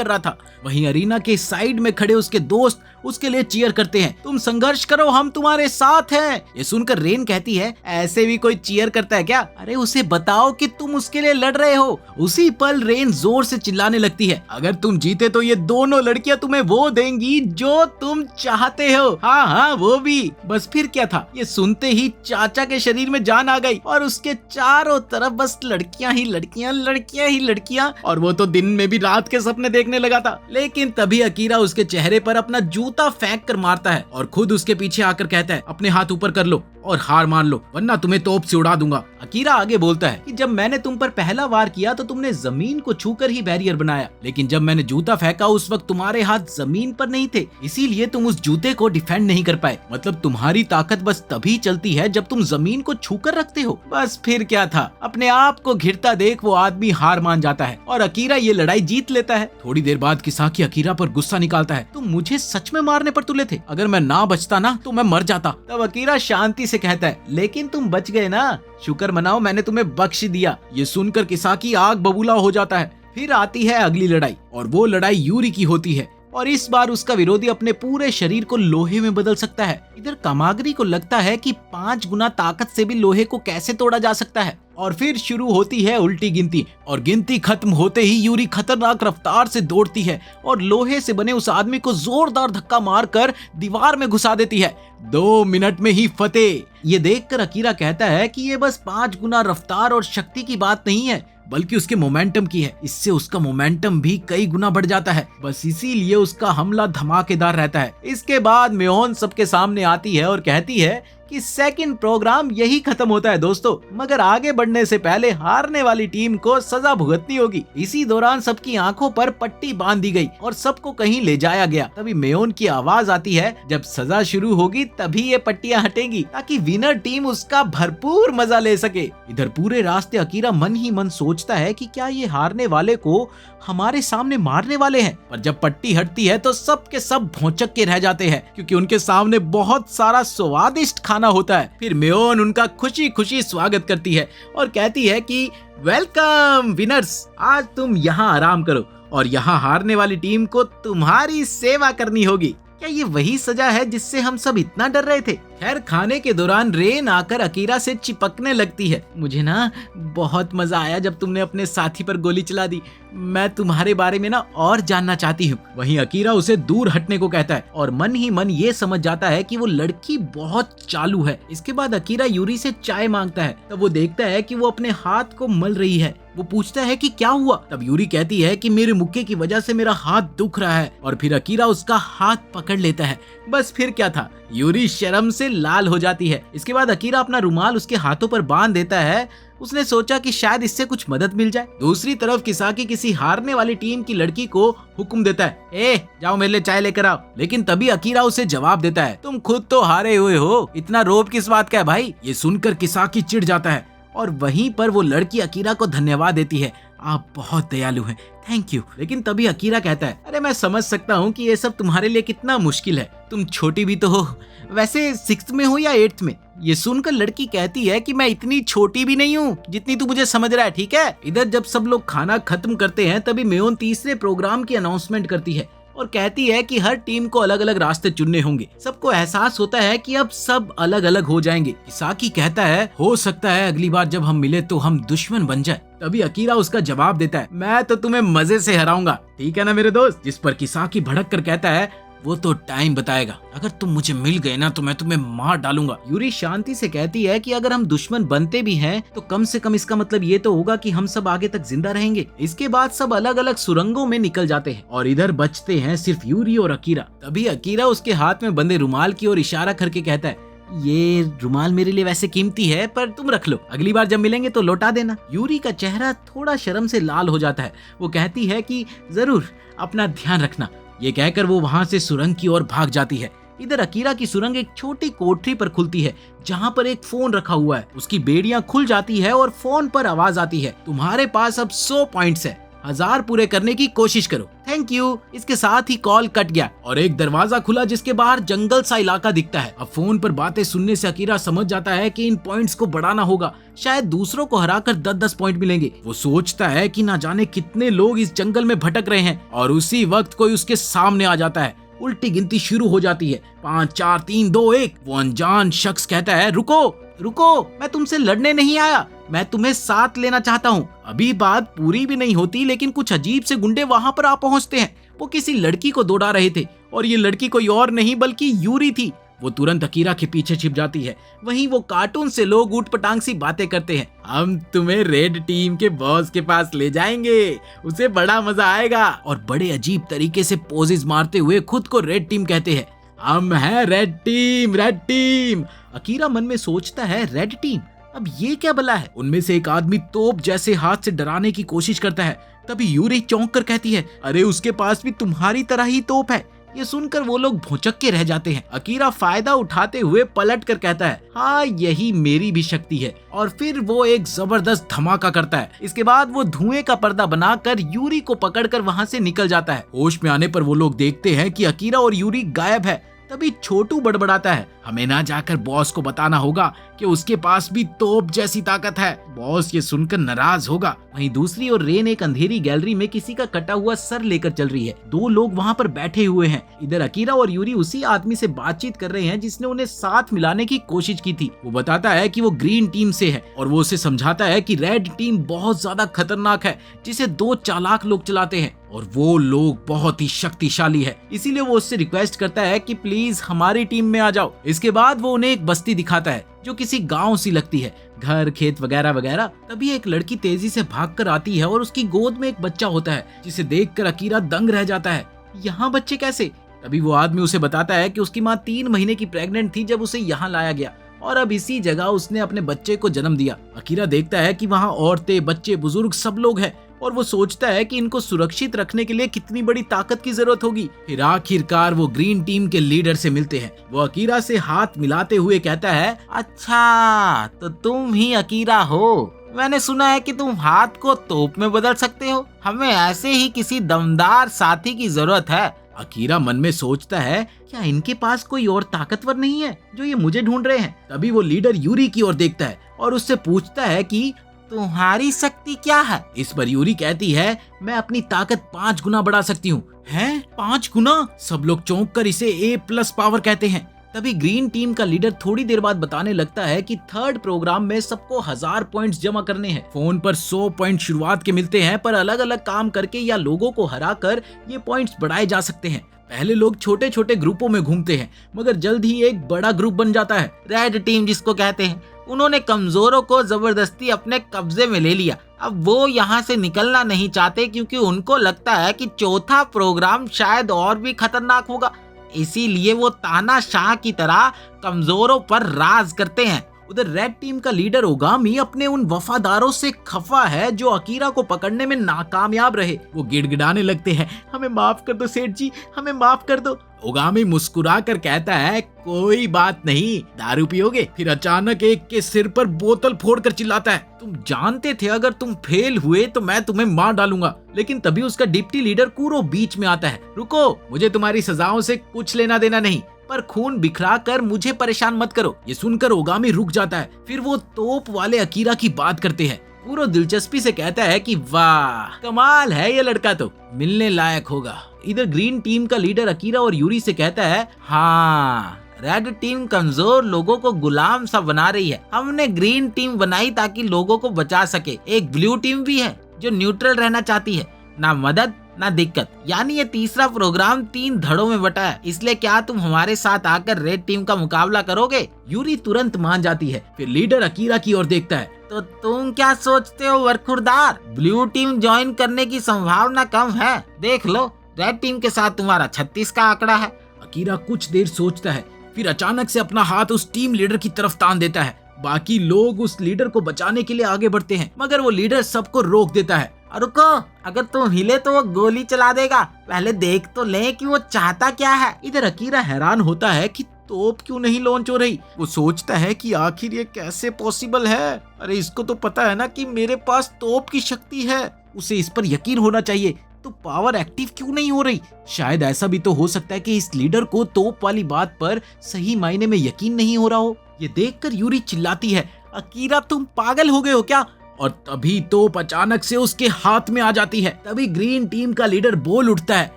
Speaker 1: रहा था। वहीं अरीना के साइड में खड़े उसके दोस्त उसके लिए चीयर करते हैं, तुम संघर्ष करो, हम तुम्हारे साथ हैं। ये सुनकर रेन कहती है, ऐसे भी कोई चीयर करता है क्या? अरे उसे बताओ कि तुम उसके लिए लड़ रहे हो। उसी पल रेन जोर से चिल्लाने लगती है, अगर तुम जीते तो ये दोनों लड़कियां तुम्हें वो देंगी जो तुम चाहते हो। हाँ वो भी। बस फिर क्या था, ये सुनते ही चाचा के शरीर में जान आ गई और उसके चारों तरफ बस लड़कियां ही लड़कियां। और वो तो दिन में भी रात के सपने देखने लगा था। लेकिन तभी अकीरा उसके चेहरे पर अपना जूता फेंक कर मारता है और खुद उसके पीछे आकर कहता है, अपने हाथ ऊपर कर लो और हार मान लो, वरना तुम्हें तोप से उड़ा दूंगा। अकीरा आगे बोलता है कि जब मैंने तुम पर पहला वार किया तो तुमने जमीन को छूकर ही बैरियर बनाया, लेकिन जब मैंने जूता फेंका उस वक्त तुम्हारे हाथ जमीन पर नहीं थे, इसीलिए तुम उस जूते को डिफेंड नहीं कर पाए। मतलब तुम्हारी ताकत बस तभी चलती है जब तुम जमीन को छूकर रखते हो। बस फिर क्या था, अपने आप को घिरता देख वो आदमी हार मान जाता है और अकीरा ये लड़ाई जीत लेता है। थोड़ी देर बाद किसाकी अकीरा पर गुस्सा निकालता है, तुम मुझे सच में मारने पर तुले थे, अगर मैं ना बचता ना तो मैं मर जाता। तब अकीरा शांति से कहता है, लेकिन तुम बच गए ना, शुक्र मनाओ मैंने तुम्हें बख्श दिया। ये सुनकर किसाकी आग बबूला हो जाता है। फिर आती है अगली लड़ाई और वो लड़ाई यूरी की होती है और इस बार उसका विरोधी अपने पूरे शरीर को लोहे में बदल सकता है। इधर कामागरी को लगता है कि 5 गुना ताकत से भी लोहे को कैसे तोड़ा जा सकता है। और फिर शुरू होती है उल्टी गिनती और गिनती खत्म होते ही यूरी खतरनाक रफ्तार से दौड़ती है और लोहे से बने उस आदमी को जोरदार धक्का मारकर दीवार में घुसा देती है। 2 मिनट में ही फतेह। ये देखकर अकीरा कहता है कि ये बस 5 गुना रफ्तार और शक्ति की बात नहीं है बल्कि उसके मोमेंटम की है। इससे उसका मोमेंटम भी कई गुना बढ़ जाता है, बस इसीलिए उसका हमला धमाकेदार रहता है। इसके बाद म्योन सबके सामने आती है और कहती है कि सेकंड प्रोग्राम यही खत्म होता है दोस्तों, मगर आगे बढ़ने से पहले हारने वाली टीम को सजा भुगतनी होगी। इसी दौरान सबकी आंखों पर पट्टी बांध दी गई और सबको कहीं ले जाया गया। तभी म्योन की आवाज आती है, जब सजा शुरू होगी तभी ये पट्टियां हटेंगी ताकि विनर टीम उसका भरपूर मजा ले सके। इधर पूरे रास्ते अकीरा मन ही मन सोचता है कि क्या ये हारने वाले को हमारे सामने मारने वाले हैं, पर जब पट्टी हटती है तो सब के सब भौचक के रह जाते हैं क्योंकि उनके सामने बहुत सारा स्वादिष्ट खाना होता है। फिर म्योन उनका खुशी खुशी स्वागत करती है और कहती है कि वेलकम विनर्स, आज तुम यहाँ आराम करो और यहाँ हारने वाली टीम को तुम्हारी सेवा करनी होगी। क्या ये वही सजा है जिससे हम सब इतना डर रहे थे? खैर, खाने के दौरान रेन आकर अकीरा से चिपकने लगती है। मुझे ना बहुत मजा आया जब तुमने अपने साथी पर गोली चला दी, मैं तुम्हारे बारे में ना और जानना चाहती हूँ। वहीं अकीरा उसे दूर हटने को कहता है और मन ही मन ये समझ जाता है कि वो लड़की बहुत चालू है। इसके बाद अकीरा यूरी से चाय मांगता है, तब वो देखता है कि वो अपने हाथ को मल रही है। वो पूछता है कि क्या हुआ? तब यूरी कहती है कि मेरे मुक्के की वजह से मेरा हाथ दुख रहा है और फिर अकीरा उसका हाथ पकड़ लेता है। बस फिर क्या था, यूरी शर्म से लाल हो जाती है। इसके बाद अकीरा अपना रुमाल उसके हाथों पर बांध देता है। उसने सोचा कि शायद इससे कुछ मदद मिल जाए। दूसरी तरफ किसाकी किसी हारने वाली टीम की लड़की को हुक्म देता है, जाओ मेरे लिए चाय लेकर आओ। लेकिन तभी अकीरा उसे जवाब देता है, तुम खुद तो हारे हुए हो, इतना रोब किस बात का है भाई? ये सुनकर किसाकी चिढ़ जाता है और वहीं पर वो लड़की अकीरा को धन्यवाद देती है, आप बहुत दयालु हैं, थैंक यू। लेकिन तभी अकीरा कहता है, अरे मैं समझ सकता हूँ कि ये सब तुम्हारे लिए कितना मुश्किल है, तुम छोटी भी तो हो, वैसे 6th में हो या 8th में? ये सुनकर लड़की कहती है कि मैं इतनी छोटी भी नहीं हूँ जितनी तू मुझे समझ रहा है, ठीक है? इधर जब सब लोग खाना खत्म करते हैं तभी म्योन तीसरे प्रोग्राम की अनाउंसमेंट करती है और कहती है कि हर टीम को अलग अलग रास्ते चुनने होंगे। सबको एहसास होता है कि अब सब अलग अलग हो जाएंगे। किसाकी कहता है, हो सकता है अगली बार जब हम मिले तो हम दुश्मन बन जाए। तभी अकीरा उसका जवाब देता है, मैं तो तुम्हें मजे से हराऊंगा, ठीक है ना मेरे दोस्त? जिस पर किसाकी भड़क कर कहता है, वो तो टाइम बताएगा, अगर तुम मुझे मिल गए ना तो मैं तुम्हें मार डालूंगा। यूरी शांति से कहती है कि अगर हम दुश्मन बनते भी हैं तो कम से कम इसका मतलब ये तो होगा कि हम सब आगे तक जिंदा रहेंगे। इसके बाद सब अलग अलग सुरंगों में निकल जाते हैं और इधर बचते हैं सिर्फ यूरी और अकीरा। तभी अकीरा उसके हाथ में बंधे रुमाल की ओर इशारा करके कहता है, ये रुमाल मेरे लिए वैसे कीमती है पर तुम रख लो, अगली बार जब मिलेंगे तो लौटा देना। यूरी का चेहरा थोड़ा शर्म से लाल हो जाता है। वो कहती है कि जरूर, अपना ध्यान रखना। ये कहकर वो वहां से सुरंग की ओर भाग जाती है। इधर अकीरा की सुरंग एक छोटी कोठरी पर खुलती है जहां पर एक फोन रखा हुआ है। उसकी बेड़ियां खुल जाती है और फोन पर आवाज आती है, तुम्हारे पास अब 100 पॉइंट्स है, 1000 पूरे करने की कोशिश करो, थैंक यू। इसके साथ ही कॉल कट गया और एक दरवाजा खुला जिसके बाहर जंगल सा इलाका दिखता है। अब फोन पर बातें सुनने से अकीरा समझ जाता है कि इन पॉइंट्स को बढ़ाना होगा, शायद दूसरों को हराकर 10-10 पॉइंट मिलेंगे। वो सोचता है कि ना जाने कितने लोग इस जंगल में भटक रहे हैं और उसी वक्त कोई उसके सामने आ जाता है। उल्टी गिनती शुरू हो जाती है, 5 4 3 2 1। वो अनजान शख्स कहता है, रुको रुको, मैं तुमसे लड़ने नहीं आया, मैं तुम्हें साथ लेना चाहता हूँ। अभी बात पूरी भी नहीं होती लेकिन कुछ अजीब से गुंडे वहां पर आ पहुंचते हैं। वो किसी लड़की को दौड़ा रहे थे और ये लड़की कोई और नहीं बल्कि यूरी थी। वो तुरंत अकीरा के पीछे छिप जाती है। वहीं वो कार्टून से लोग ऊट पटांग सी बातें करते हैं, हम तुम्हें रेड टीम के बॉस के पास ले जाएंगे, उसे बड़ा मजा आएगा। और बड़े अजीब तरीके से पोजेस मारते हुए खुद को रेड टीम कहते हैं, हम हैं red team, red team. Akira मन में सोचता है, रेड टीम, अब ये क्या भला है? उनमें से एक आदमी तोप जैसे हाथ से डराने की कोशिश करता है। तभी यूरी चौंक कर कहती है, अरे उसके पास भी तुम्हारी तरह ही तोप है। ये सुनकर वो लोग भौचक के रह जाते हैं। अकीरा फायदा उठाते हुए पलट कर कहता है, हाँ यही मेरी भी शक्ति है। और फिर वो एक जबरदस्त धमाका करता है। इसके बाद वो धुएं का पर्दा बनाकर यूरी को पकड़कर वहां से निकल जाता है। होश में आने पर वो लोग देखते हैं कि अकीरा और यूरी गायब है। तभी छोटू बड़बड़ाता है, हमें ना जाकर बॉस को बताना होगा कि उसके पास भी तोप जैसी ताकत है। बॉस ये सुनकर नाराज होगा। वहीं दूसरी ओर रेन एक अंधेरी गैलरी में किसी का कटा हुआ सर लेकर चल रही है। दो लोग वहाँ पर बैठे हुए हैं। इधर अकीरा और यूरी उसी आदमी से बातचीत कर रहे हैं जिसने उन्हें साथ मिलाने की कोशिश की थी। वो बताता है कि वो ग्रीन टीम से है और वो उसे समझाता है कि रेड टीम बहुत ज्यादा खतरनाक है, जिसे दो चालाक लोग चलाते हैं और वो लोग बहुत ही शक्तिशाली है। इसीलिए वो उससे रिक्वेस्ट करता है कि प्लीज हमारी टीम में आ जाओ। इसके बाद वो उन्हें एक बस्ती दिखाता है जो किसी गांव सी लगती है, घर खेत वगैरह वगैरह। तभी एक लड़की तेजी से भागकर आती है और उसकी गोद में एक बच्चा होता है, जिसे देखकर अकीरा दंग रह जाता है। यहाँ बच्चे कैसे? तभी वो आदमी उसे बताता है कि उसकी माँ 3 महीने की प्रेग्नेंट थी जब उसे यहाँ लाया गया और अब इसी जगह उसने अपने बच्चे को जन्म दिया। अकीरा देखता है कि वहाँ औरतें, बच्चे, बुजुर्ग सब लोग हैं और वो सोचता है कि इनको सुरक्षित रखने के लिए कितनी बड़ी ताकत की जरूरत होगी। फिर आखिरकार वो ग्रीन टीम के लीडर से मिलते हैं। वो अकीरा से हाथ मिलाते हुए कहता है,
Speaker 2: अच्छा तो तुम ही अकीरा हो। मैंने सुना है कि तुम हाथ को तोप में बदल सकते हो। हमें ऐसे ही किसी दमदार साथी की जरूरत है।
Speaker 1: अकीरा मन में सोचता है, क्या इनके पास कोई और ताकतवर नहीं है जो ये मुझे ढूंढ रहे हैं? तभी वो लीडर यूरी की ओर देखता है और उससे पूछता है कि
Speaker 2: तुम्हारी शक्ति क्या है?
Speaker 1: इस पर यूरी कहती है, मैं अपनी ताकत 5 गुना बढ़ा सकती हूँ। हैं? 5 गुना? सब लोग चौंक कर इसे A+ पावर कहते हैं। तभी ग्रीन टीम का लीडर थोड़ी देर बाद बताने लगता है कि 3rd प्रोग्राम में सबको 1000 पॉइंट्स जमा करने हैं। फोन पर 100 पॉइंट शुरुआत के मिलते हैं, पर अलग अलग काम करके या लोगों को हरा कर ये पॉइंट्स बढ़ाए जा सकते हैं। पहले लोग छोटे छोटे ग्रुपों में घूमते हैं, मगर जल्द ही एक बड़ा ग्रुप बन जाता है।
Speaker 2: रेड टीम जिसको कहते हैं, उन्होंने कमजोरों को जबरदस्ती अपने कब्जे में ले लिया। अब वो यहाँ से निकलना नहीं चाहते क्योंकि उनको लगता है कि 4था प्रोग्राम शायद और भी खतरनाक होगा। इसीलिए वो तानाशाह की तरह कमजोरों पर राज करते हैं।
Speaker 1: उधर रेड टीम का लीडर ओगामी अपने उन वफादारों से खफा है जो अकीरा को पकड़ने में नाकामयाब रहे। वो गिड़गिड़ाने लगते हैं, हमें माफ कर दो सेठ जी, हमें माफ कर दो। ओगामी मुस्कुरा कर कहता है, कोई बात नहीं, दारू पियोगे? फिर अचानक एक के सिर पर बोतल फोड़कर चिल्लाता है, तुम जानते थे अगर तुम फेल हुए तो मैं तुम्हें मार डालूंगा। लेकिन तभी उसका डिप्टी लीडर कूरो बीच में आता है, रुको, मुझे तुम्हारी सजाओं से कुछ लेना देना नहीं, पर खून बिखरा कर मुझे परेशान मत करो। ये सुनकर ओगामी रुक जाता है। फिर वो तोप वाले अकीरा की बात करते हैं। पूरा दिलचस्पी से कहता है कि वाह, कमाल है ये लड़का, तो मिलने लायक होगा। इधर ग्रीन टीम का लीडर अकीरा और यूरी से कहता है,
Speaker 2: हाँ, रेड टीम कमजोर लोगों को गुलाम सा बना रही है। हमने ग्रीन टीम बनाई ताकि लोगों को बचा सके। एक ब्लू टीम भी है जो न्यूट्रल रहना चाहती है, ना मदद ना दिक्कत। यानी ये 3रा प्रोग्राम 3 धड़ों में बटा है। इसलिए क्या तुम हमारे साथ आकर रेड टीम का मुकाबला करोगे?
Speaker 1: यूरी तुरंत मान जाती है। फिर लीडर अकीरा की ओर देखता है,
Speaker 2: तो तुम क्या सोचते हो वरखुरदार? ब्लू टीम ज्वाइन करने की संभावना कम है। देख लो, रेड टीम के साथ तुम्हारा 36 का आंकड़ा है।
Speaker 1: अकीरा कुछ देर सोचता है, फिर अचानक से अपना हाथ उस टीम लीडर की तरफ तान देता है। बाकी लोग उस लीडर को बचाने के लिए आगे बढ़ते हैं, मगर वो लीडर सबको रोक देता है।
Speaker 2: रुको, अगर तुम हिले तो वो गोली चला देगा। पहले देख तो ले कि वो चाहता क्या है।
Speaker 1: इधर अकीरा हैरान होता है कि तोप क्यों नहीं लॉन्च हो रही। वो सोचता है कि आखिर ये कैसे पॉसिबल है। अरे इसको तो पता है ना कि मेरे पास तोप की शक्ति है, उसे इस पर यकीन होना चाहिए, तो पावर एक्टिव क्यों नहीं हो रही? शायद ऐसा भी तो हो सकता है कि इस लीडर को तोप वाली बात पर सही मायने में यकीन नहीं हो रहा हो। ये देखकर यूरी चिल्लाती है, अकीरा तुम पागल हो गए हो क्या? और तभी तोप अचानक से उसके हाथ में आ जाती है। तभी ग्रीन टीम का लीडर बोल उठता है,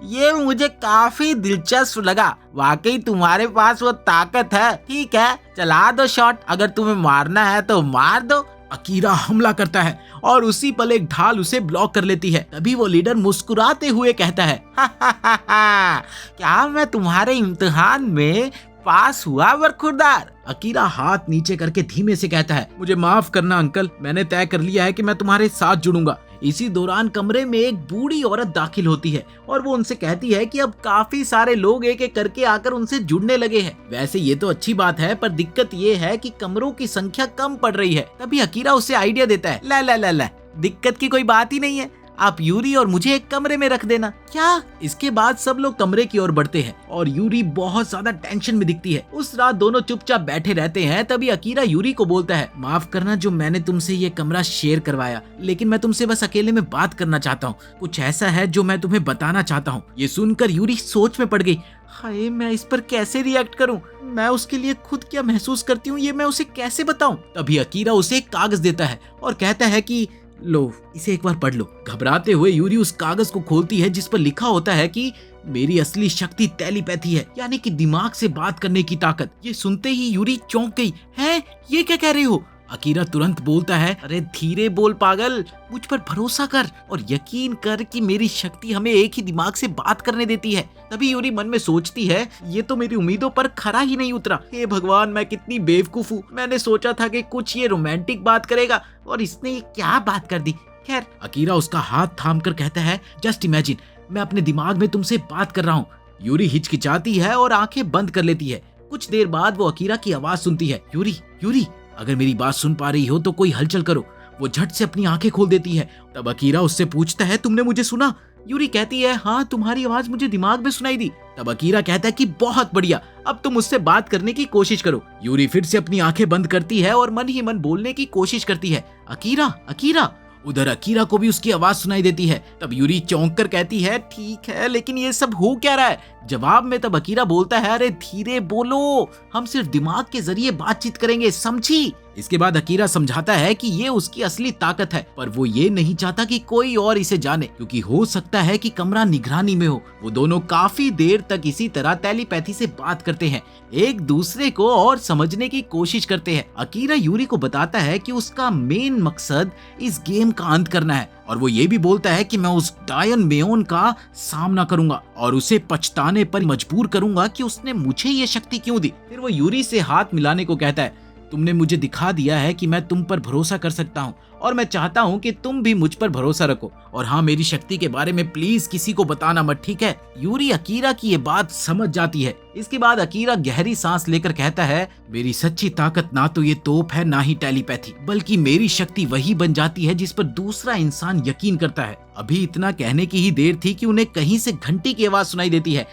Speaker 2: ये मुझे काफी दिलचस्प लगा। वाकई तुम्हारे पास वो ताकत है। ठीक है, चला दो शॉट। अगर तुम्हें मारना है तो मार दो।
Speaker 1: अकीरा हमला करता है और उसी पल एक ढाल उसे ब्लॉक कर लेती है। तभी वो लीडर मुस्कुराते हुए कहता है,
Speaker 2: क्या मैं तुम्हारे इम्तिहान में पास हुआ वरखुरदार?
Speaker 1: अकीरा हाथ नीचे करके धीमे से कहता है, मुझे माफ करना अंकल, मैंने तय कर लिया है कि मैं तुम्हारे साथ जुड़ूंगा। इसी दौरान कमरे में एक बूढ़ी औरत दाखिल होती है और वो उनसे कहती है कि अब काफी सारे लोग एक एक करके आकर उनसे जुड़ने लगे हैं। वैसे ये तो अच्छी बात है, पर दिक्कत ये है कि कमरों की संख्या कम पड़ रही है। तभी अकीरा उसे आइडिया देता है,
Speaker 2: ला, दिक्कत की कोई बात ही नहीं है। आप यूरी और मुझे एक कमरे में रख देना। क्या?
Speaker 1: इसके बाद सब लोग कमरे की ओर बढ़ते हैं और यूरी बहुत ज्यादा टेंशन में दिखती है। उस रात दोनों चुपचाप बैठे रहते हैं। तभी अकीरा यूरी को बोलता है, माफ करना जो मैंने तुमसे ये कमरा शेयर करवाया, लेकिन मैं तुमसे बस अकेले में बात करना चाहता हूँ। कुछ ऐसा है जो मैं तुम्हें बताना चाहता हूँ। ये सुनकर यूरी सोच में पड़ गई।
Speaker 2: हाय, मैं इस पर कैसे रिएक्ट करूं? मैं उसके लिए खुद क्या महसूस करती हूँ ये मैं उसे कैसे बताऊं?
Speaker 1: तभी अकीरा उसे एक कागज देता है और कहता है कि लो, इसे एक बार पढ़ लो। घबराते हुए यूरी उस कागज को खोलती है जिस पर लिखा होता है कि मेरी असली शक्ति टेलीपैथी है, यानी कि दिमाग से बात करने की ताकत। ये सुनते ही यूरी चौंक गई। है, ये क्या कह रहे हो? अकीरा तुरंत बोलता है,
Speaker 2: अरे धीरे बोल पागल, मुझ पर भरोसा कर और यकीन कर कि मेरी शक्ति हमें एक ही दिमाग से बात करने देती है।
Speaker 1: तभी यूरी मन में सोचती है, ये तो मेरी उम्मीदों पर खरा ही नहीं उतरा। हे भगवान, मैं कितनी बेवकूफ हूँ। मैंने सोचा था कि कुछ ये रोमांटिक बात करेगा और इसने ये क्या बात कर दी। खैर, अकीरा उसका हाथ थाम कर कहता है, जस्ट इमेजिन, मैं अपने दिमाग में तुमसे बात कर रहा हूँ। यूरी हिचकिचाती है और आंखें बंद कर लेती है। कुछ देर बाद वो अकीरा की आवाज सुनती है, यूरी, यूरी, अगर मेरी बात सुन पा रही हो तो कोई हलचल करो। वो झट से अपनी आंखें खोल देती है। तब अकीरा उससे पूछता है, तुमने मुझे सुना? यूरी कहती है, हाँ, तुम्हारी आवाज मुझे दिमाग में सुनाई दी। तब अकीरा कहता है कि बहुत बढ़िया, अब तुम मुझसे बात करने की कोशिश करो। यूरी फिर से अपनी आंखें बंद करती है और मन ही मन बोलने की कोशिश करती है, अकीरा, अकीरा। उधर अकीरा को भी उसकी आवाज सुनाई देती है। तब यूरी चौंक कर कहती है, ठीक है, लेकिन ये सब हो क्या रहा है? जवाब में तब अकीरा बोलता है, अरे धीरे बोलो, हम सिर्फ दिमाग के जरिए बातचीत करेंगे, समझी? इसके बाद अकीरा समझाता है कि ये उसकी असली ताकत है, पर वो ये नहीं चाहता कि कोई और इसे जाने, क्योंकि हो सकता है कि कमरा निगरानी में हो। वो दोनों काफी देर तक इसी तरह टेलीपैथी से बात करते हैं, एक दूसरे को और समझने की कोशिश करते हैं। अकीरा यूरी को बताता है कि उसका मेन मकसद इस गेम का अंत करना है, और वो ये भी बोलता है कि मैं उस डायन मेयोन का सामना करूंगा और उसे पछताने पर मजबूर करूंगा कि उसने मुझे ये शक्ति क्यों दी। फिर वो यूरी से हाथ मिलाने को कहता है, तुमने मुझे दिखा दिया है कि मैं तुम पर भरोसा कर सकता हूँ और मैं चाहता हूँ कि तुम भी मुझ पर भरोसा रखो। और हाँ, मेरी शक्ति के बारे में प्लीज किसी को बताना मत, ठीक है? यूरी अकीरा की ये बात समझ जाती है। इसके बाद अकीरा गहरी सांस लेकर कहता है, मेरी सच्ची ताकत ना तो ये तोप है ना ही टेलीपैथी, बल्कि मेरी शक्ति वही बन जाती है जिस पर दूसरा इंसान यकीन करता है। अभी इतना कहने की ही देर थी कि उन्हें कहीं से घंटी की आवाज सुनाई देती है।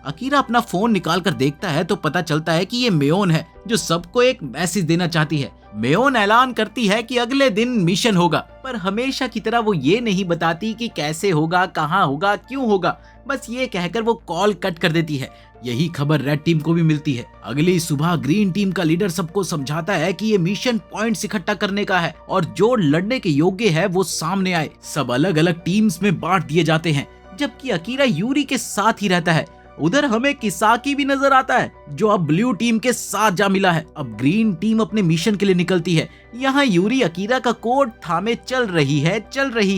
Speaker 1: अकीरा अपना फोन निकाल कर देखता है तो पता चलता है कि ये मेयोन है जो सबको एक मैसेज देना चाहती है। मेयोन ऐलान करती है कि अगले दिन मिशन होगा, पर हमेशा की तरह वो ये नहीं बताती कि कैसे होगा, कहाँ होगा, क्यों होगा। बस ये कहकर वो कॉल कट कर देती है। यही खबर रेड टीम को भी मिलती है। अगली सुबह ग्रीन टीम का लीडर सबको समझाता है कि ये मिशन पॉइंट्स इकट्ठा करने का है और जो लड़ने के योग्य है वो सामने आए। सब अलग अलग टीम्स में बांट दिए जाते हैं, जबकि अकीरा यूरी के साथ ही रहता है। उधर हमें किसाकी भी नजर आता है जो अब ब्लू टीम के साथ जा मिला है। अब ग्रीन टीम अपने मिशन के लिए निकलती है। यहाँ यूरी अकीरा का कोट थामे चल रही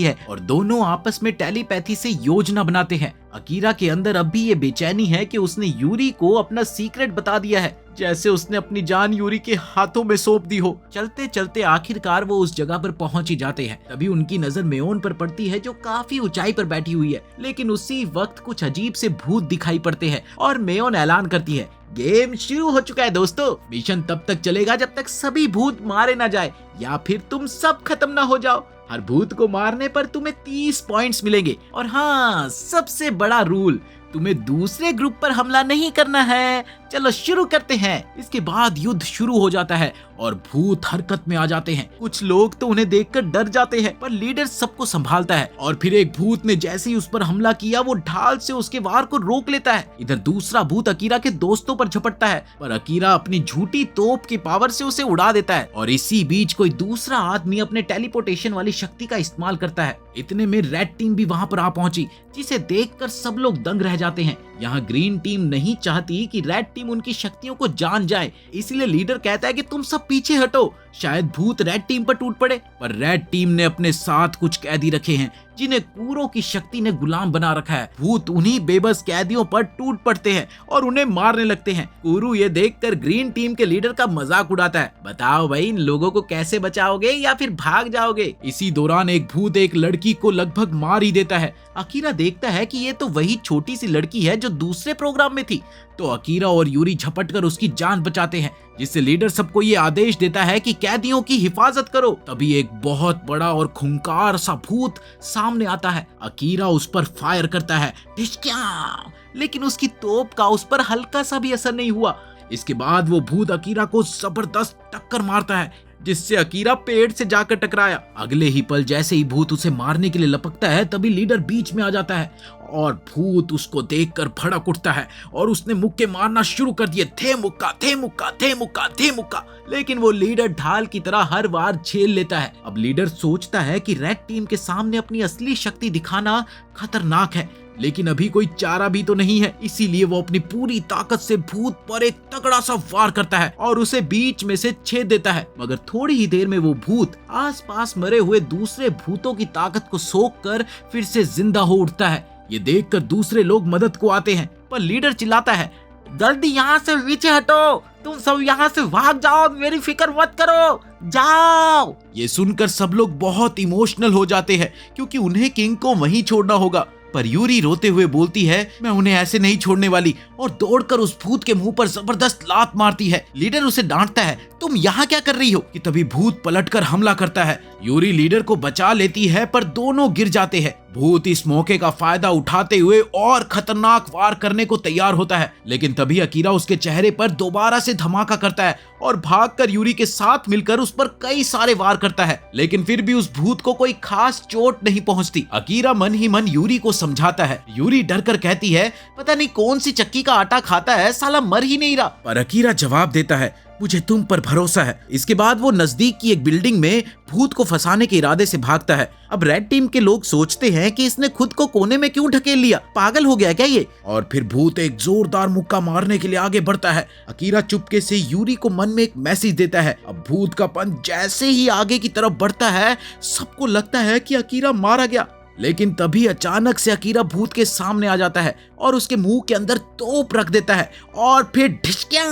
Speaker 1: है और दोनों आपस में टेलीपैथी से योजना बनाते हैं। अकीरा के अंदर अब भी ये बेचैनी है कि उसने यूरी को अपना सीक्रेट बता दिया है, जैसे उसने अपनी जान यूरी के हाथों में सौंप दी हो। चलते चलते आखिरकार वो उस जगह पर पहुंच ही जाते हैं। तभी उनकी नजर मेयोन पर पड़ती है जो काफी ऊंचाई पर बैठी हुई है, लेकिन उसी वक्त कुछ अजीब से भूत दिखाई पड़ते हैं और मेयोन ऐलान करती है, गेम शुरू हो चुका है दोस्तों। मिशन तब तक चलेगा जब तक सभी भूत मारे ना जाए या फिर तुम सब खत्म ना हो जाओ। हर भूत को मारने पर तुम्हें 30 पॉइंट्स मिलेंगे। और हाँ, सबसे बड़ा रूल, तुम्हें दूसरे ग्रुप पर हमला नहीं करना है। चलो शुरू करते हैं। इसके बाद युद्ध शुरू हो जाता है और भूत हरकत में आ जाते हैं। कुछ लोग तो उन्हें देखकर डर जाते हैं, पर लीडर सबको संभालता है और फिर एक भूत ने जैसे ही उस पर हमला किया वो ढाल से उसके वार को रोक लेता है। इधर दूसरा भूत अकीरा के दोस्तों पर झपटता है, पर अकीरा अपनी झूठी तोप की पावर से उसे उड़ा देता है। और इसी बीच कोई दूसरा आदमी अपने टेलीपोर्टेशन वाली शक्ति का इस्तेमाल करता है। इतने में रेड टीम भी वहां पर आ पहुंची, जिसे देखकर सब लोग दंग रह जाते हैं। यहाँ ग्रीन टीम नहीं चाहती कि रेड टीम उनकी शक्तियों को जान जाए, इसलिए लीडर कहता है कि तुम सब पीछे हटो, शायद भूत रेड टीम पर टूट पड़े। पर रेड टीम ने अपने साथ कुछ कैदी रखे हैं जिन्हें कूरो की शक्ति ने गुलाम बना रखा है। भूत उन्हीं बेबस कैदियों पर टूट पड़ते हैं और उन्हें मारने लगते हैं। कूरो ये देखकर ग्रीन टीम के लीडर का मजाक उड़ाता है, बताओ भाई, इन लोगों को कैसे बचाओगे या फिर भाग जाओगे। इसी दौरान एक भूत एक लड़की को लगभग मार ही देता है। अकीरा देखता है कि ये तो वही छोटी सी लड़की है जो
Speaker 2: जो दूसरे प्रोग्राम में थी।
Speaker 1: तो अकीरा और यूरी झपट कर उसकी जान बचाते हैं, जिससे लीडर सबको ये आदेश देता है कि कैदियों की हिफाजत करो। तभी एक बहुत बड़ा और खूंखार सा भूत सामने आता है। अकीरा उस पर फायर करता है, ढिशक्या, लेकिन उसकी तोप का उस पर हल्का सा भी असर नहीं हुआ। इसके बाद वो भूत अकीरा को जबरदस्त टक्कर मारता है, जिससे अकीरा पेड़ से जाकर टकराया। अगले ही पल जैसे ही भूत उसे मारने के लिए लपकता है, तभी लीडर बीच में आ जाता है और भूत उसको देखकर भड़क उठता है और उसने मुक्के मारना शुरू कर दिए, थे मुक्का थे मुक्का थे मुक्का थे मुक्का। लेकिन वो लीडर ढाल की तरह हर बार झेल लेता है। अब लीडर सोचता है कि रेड टीम के सामने अपनी असली शक्ति दिखाना खतरनाक है, लेकिन अभी कोई चारा भी तो नहीं है। इसीलिए वो अपनी पूरी ताकत से भूत पर एक तगड़ा सा वार करता है और उसे बीच में से छेद देता है। मगर थोड़ी ही देर में वो भूत आसपास मरे हुए दूसरे भूतों की ताकत को सोख कर फिर से जिंदा हो उठता है। ये देखकर दूसरे लोग मदद को आते हैं, पर लीडर चिल्लाता है,
Speaker 2: जल्दी यहाँ से पीछे हटो, तुम सब यहाँ से भाग जाओ, मेरी फिक्र मत करो, जाओ।
Speaker 1: ये सुनकर सब लोग बहुत इमोशनल हो जाते हैं, क्योंकि उन्हें किंग को वहीं छोड़ना होगा। पर यूरी रोते हुए बोलती है, मैं उन्हें ऐसे नहीं छोड़ने वाली, और दौड़कर उस भूत के मुंह पर जबरदस्त लात मारती है। लीडर उसे डांटता है, तुम यहाँ क्या कर रही हो? कि तभी भूत पलटकर हमला करता है। यूरी लीडर को बचा लेती है, पर दोनों गिर जाते हैं। भूत इस मौके का फायदा उठाते हुए और खतरनाक वार करने को तैयार होता है, लेकिन तभी अकीरा उसके चेहरे पर दोबारा से धमाका करता है और भागकर यूरी के साथ मिलकर उस पर कई सारे वार करता है। लेकिन फिर भी उस भूत को कोई खास चोट नहीं पहुंचती। अकीरा मन ही मन यूरी को समझाता है। यूरी डरकर कहती है, पता नहीं कौन सी चक्की का आटा खाता है, साला मर ही नहीं रहा। पर अकीरा जवाब देता है, मुझे तुम पर भरोसा है। इसके बाद वो नजदीक की एक बिल्डिंग में भूत को फंसाने के इरादे से भागता है। अब रेड टीम के लोग सोचते हैं कि इसने खुद को कोने में क्यों ढकेल लिया, पागल हो गया क्या ये? और फिर भूत एक जोरदार मुक्का मारने के लिए आगे बढ़ता है। अकीरा चुपके से यूरी को मन में एक मैसेज देता है। अब भूत का पंच जैसे ही आगे की तरफ बढ़ता है, सबको लगता है कि अकीरा मारा गया। लेकिन तभी अचानक से अकीरा भूत के सामने आ जाता है और उसके मुंह के अंदर तोप रख देता है और फिर ढिशक्या,